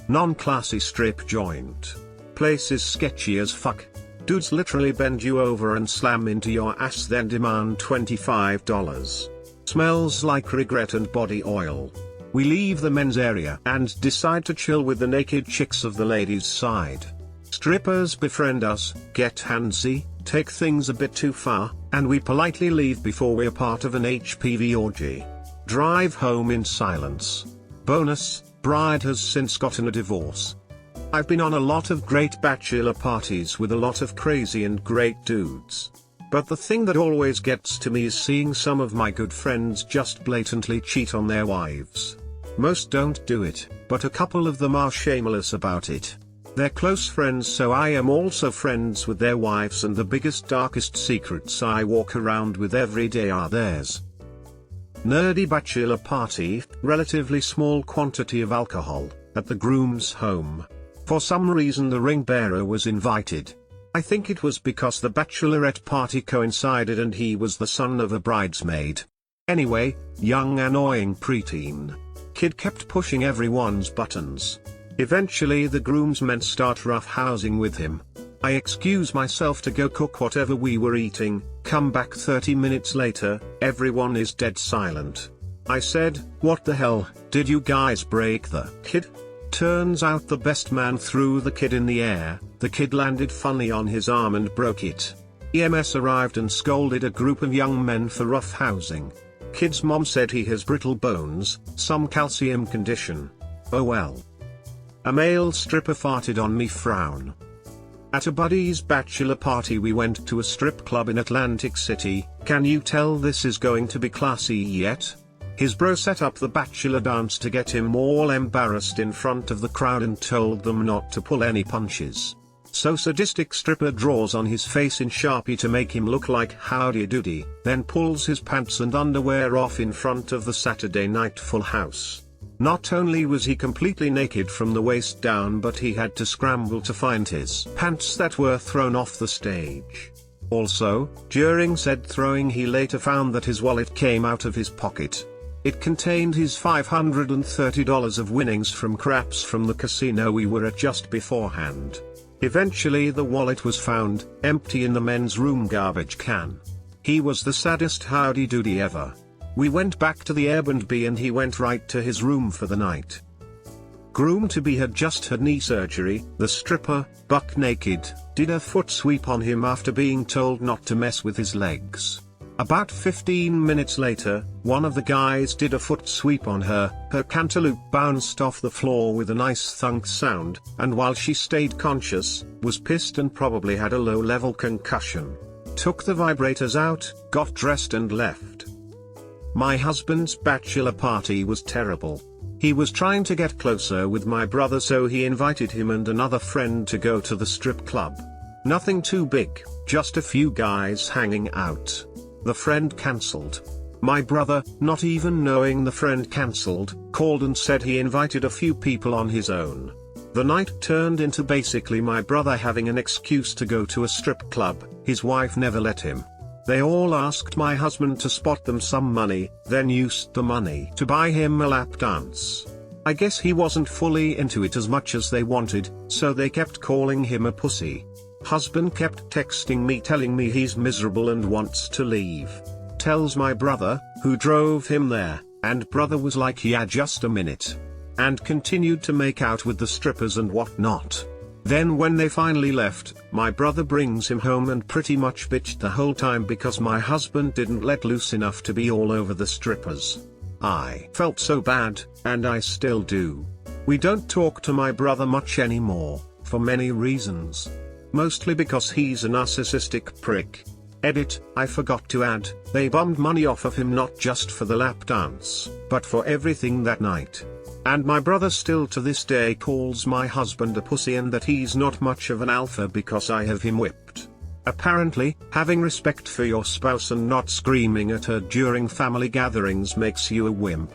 non-classy strip joint. Place is sketchy as fuck. Dudes literally bend you over and slam into your ass, then demand $25. Smells like regret and body oil. We leave the men's area and decide to chill with the naked chicks of the ladies' side. Strippers befriend us, get handsy, take things a bit too far, and we politely leave before we're part of an HPV orgy. Drive home in silence. Bonus, bride has since gotten a divorce. I've been on a lot of great bachelor parties with a lot of crazy and great dudes. But the thing that always gets to me is seeing some of my good friends just blatantly cheat on their wives. Most don't do it, but a couple of them are shameless about it. They're close friends, so I am also friends with their wives, and the biggest darkest secrets I walk around with every day are theirs. Nerdy bachelor party, relatively small quantity of alcohol, at the groom's home. For some reason the ring bearer was invited. I think it was because the bachelorette party coincided and he was the son of a bridesmaid. Anyway, young annoying preteen kid kept pushing everyone's buttons. Eventually the groomsmen start roughhousing with him. I excuse myself to go cook whatever we were eating, come back 30 minutes later, everyone is dead silent. I said, "What the hell, did you guys break the kid?" Turns out the best man threw the kid in the air, the kid landed funny on his arm and broke it. EMS arrived and scolded a group of young men for roughhousing. Kid's mom said he has brittle bones, some calcium condition. Oh well. A male stripper farted on me, frown. At a buddy's bachelor party we went to a strip club in Atlantic City. Can you tell this is going to be classy yet? His bro set up the bachelor dance to get him all embarrassed in front of the crowd and told them not to pull any punches. So sadistic stripper draws on his face in Sharpie to make him look like Howdy Doody, then pulls his pants and underwear off in front of the Saturday Night Full House. Not only was he completely naked from the waist down, but he had to scramble to find his pants that were thrown off the stage. Also, during said throwing he later found that his wallet came out of his pocket. It contained his $530 of winnings from craps from the casino we were at just beforehand. Eventually the wallet was found, empty in the men's room garbage can. He was the saddest howdy doody ever. We went back to the Airbnb and he went right to his room for the night. Groom-to-be had just had knee surgery. The stripper, buck naked, did a foot sweep on him after being told not to mess with his legs. About 15 minutes later, one of the guys did a foot sweep on her. Her cantaloupe bounced off the floor with a nice thunk sound, and while she stayed conscious, was pissed and probably had a low-level concussion. Took the vibrators out, got dressed and left. My husband's bachelor party was terrible. He was trying to get closer with my brother, so he invited him and another friend to go to the strip club. Nothing too big, just a few guys hanging out. The friend cancelled. My brother, not even knowing the friend cancelled, called and said he invited a few people on his own. The night turned into basically my brother having an excuse to go to a strip club. His wife never let him. They all asked my husband to spot them some money, then used the money to buy him a lap dance. I guess he wasn't fully into it as much as they wanted, so they kept calling him a pussy. Husband kept texting me telling me he's miserable and wants to leave. Tells my brother, who drove him there, and brother was like, yeah, just a minute. And continued to make out with the strippers and whatnot. Then when they finally left, my brother brings him home and pretty much bitched the whole time because my husband didn't let loose enough to be all over the strippers. I felt so bad, and I still do. We don't talk to my brother much anymore, for many reasons. Mostly because he's a narcissistic prick. Edit, I forgot to add, they bummed money off of him not just for the lap dance, but for everything that night. And my brother still to this day calls my husband a pussy and that he's not much of an alpha because I have him whipped. Apparently, having respect for your spouse and not screaming at her during family gatherings makes you a wimp.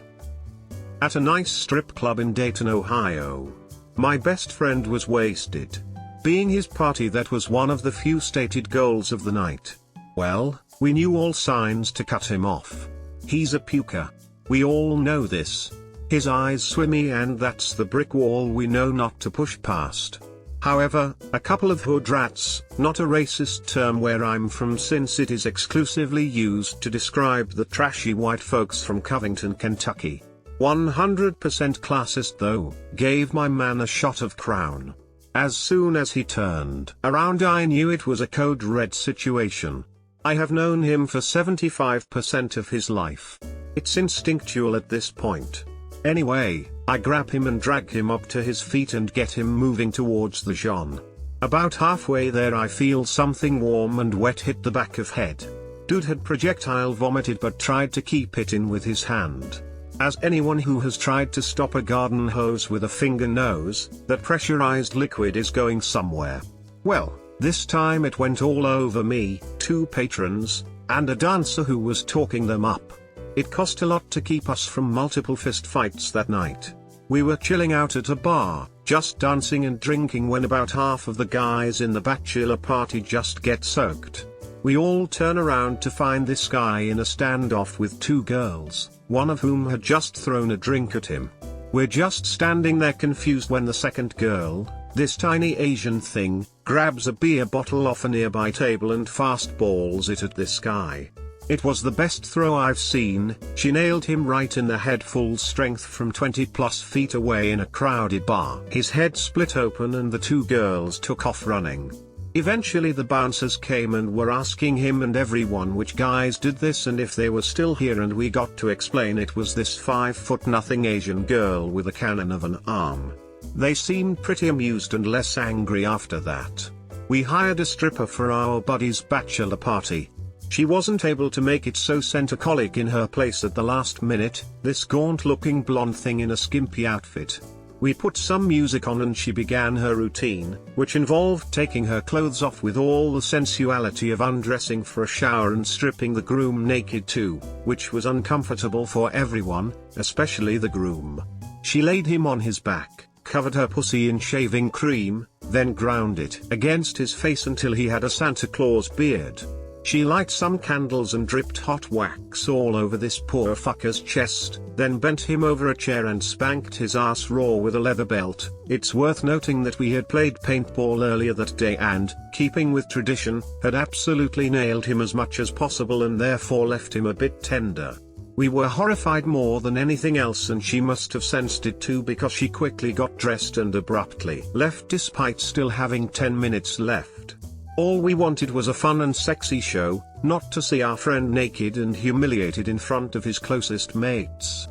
At a nice strip club in Dayton, Ohio, my best friend was wasted. Being his party, that was one of the few stated goals of the night. Well, we knew all signs to cut him off. He's a puker. We all know this. His eyes swimmy, and that's the brick wall we know not to push past. However, a couple of hood rats, not a racist term where I'm from since it is exclusively used to describe the trashy white folks from Covington, Kentucky. 100% classist though, gave my man a shot of Crown. As soon as he turned around I knew it was a code red situation. I have known him for 75% of his life. It's instinctual at this point. Anyway, I grab him and drag him up to his feet and get him moving towards the Jean. About halfway there I feel something warm and wet hit the back of head. Dude had projectile vomited but tried to keep it in with his hand. As anyone who has tried to stop a garden hose with a finger knows, that pressurized liquid is going somewhere. Well, this time it went all over me, 2 patrons, and a dancer who was talking them up. It cost a lot to keep us from multiple fist fights that night. We were chilling out at a bar, just dancing and drinking when about half of the guys in the bachelor party just get soaked. We all turn around to find this guy in a standoff with two girls, one of whom had just thrown a drink at him. We're just standing there confused when the second girl, this tiny Asian thing, grabs a beer bottle off a nearby table and fastballs it at this guy. It was the best throw I've seen. She nailed him right in the head full strength from 20+ feet away in a crowded bar. His head split open and the two girls took off running. Eventually the bouncers came and were asking him and everyone which guys did this and if they were still here, and we got to explain it was this 5'0" Asian girl with a cannon of an arm. They seemed pretty amused and less angry after that. We hired a stripper for our buddy's bachelor party. She wasn't able to make it, so sent a colleague in her place at the last minute, this gaunt-looking blonde thing in a skimpy outfit. We put some music on and she began her routine, which involved taking her clothes off with all the sensuality of undressing for a shower and stripping the groom naked too, which was uncomfortable for everyone, especially the groom. She laid him on his back, covered her pussy in shaving cream, then ground it against his face until he had a Santa Claus beard. She lit some candles and dripped hot wax all over this poor fucker's chest, then bent him over a chair and spanked his ass raw with a leather belt. It's worth noting that we had played paintball earlier that day and, keeping with tradition, had absolutely nailed him as much as possible and therefore left him a bit tender. We were horrified more than anything else, and she must have sensed it too, because she quickly got dressed and abruptly left despite still having 10 minutes left. All we wanted was a fun and sexy show, not to see our friend naked and humiliated in front of his closest mates.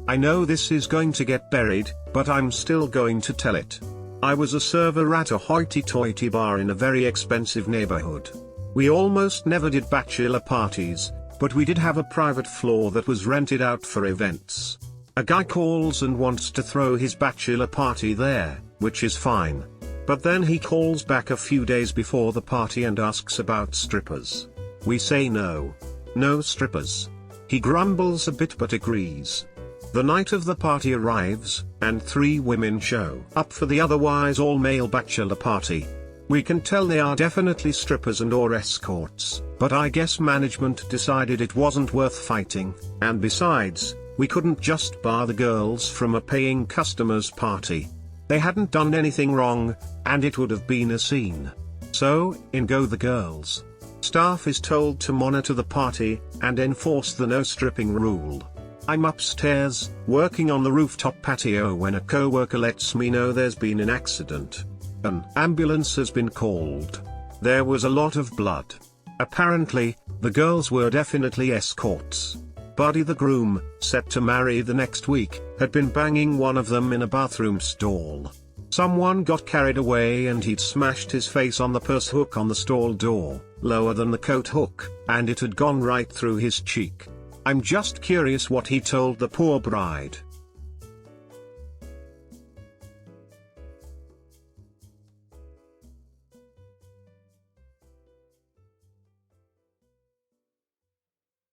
I know this is going to get buried, but I'm still going to tell it. I was a server at a hoity-toity bar in a very expensive neighborhood. We almost never did bachelor parties, but we did have a private floor that was rented out for events. A guy calls and wants to throw his bachelor party there, which is fine. But then he calls back a few days before the party and asks about strippers. We say no. No strippers. He grumbles a bit but agrees. The night of the party arrives, and 3 women show up for the otherwise all-male bachelor party. We can tell they are definitely strippers and or escorts, but I guess management decided it wasn't worth fighting, and besides, we couldn't just bar the girls from a paying customers party. They hadn't done anything wrong, and it would have been a scene. So, in go the girls. Staff is told to monitor the party, and enforce the no stripping rule. I'm upstairs, working on the rooftop patio when a coworker lets me know there's been an accident. An ambulance has been called. There was a lot of blood. Apparently, the girls were definitely escorts. Buddy the groom, set to marry the next week, had been banging one of them in a bathroom stall. Someone got carried away and he'd smashed his face on the purse hook on the stall door, lower than the coat hook, and it had gone right through his cheek. I'm just curious what he told the poor bride.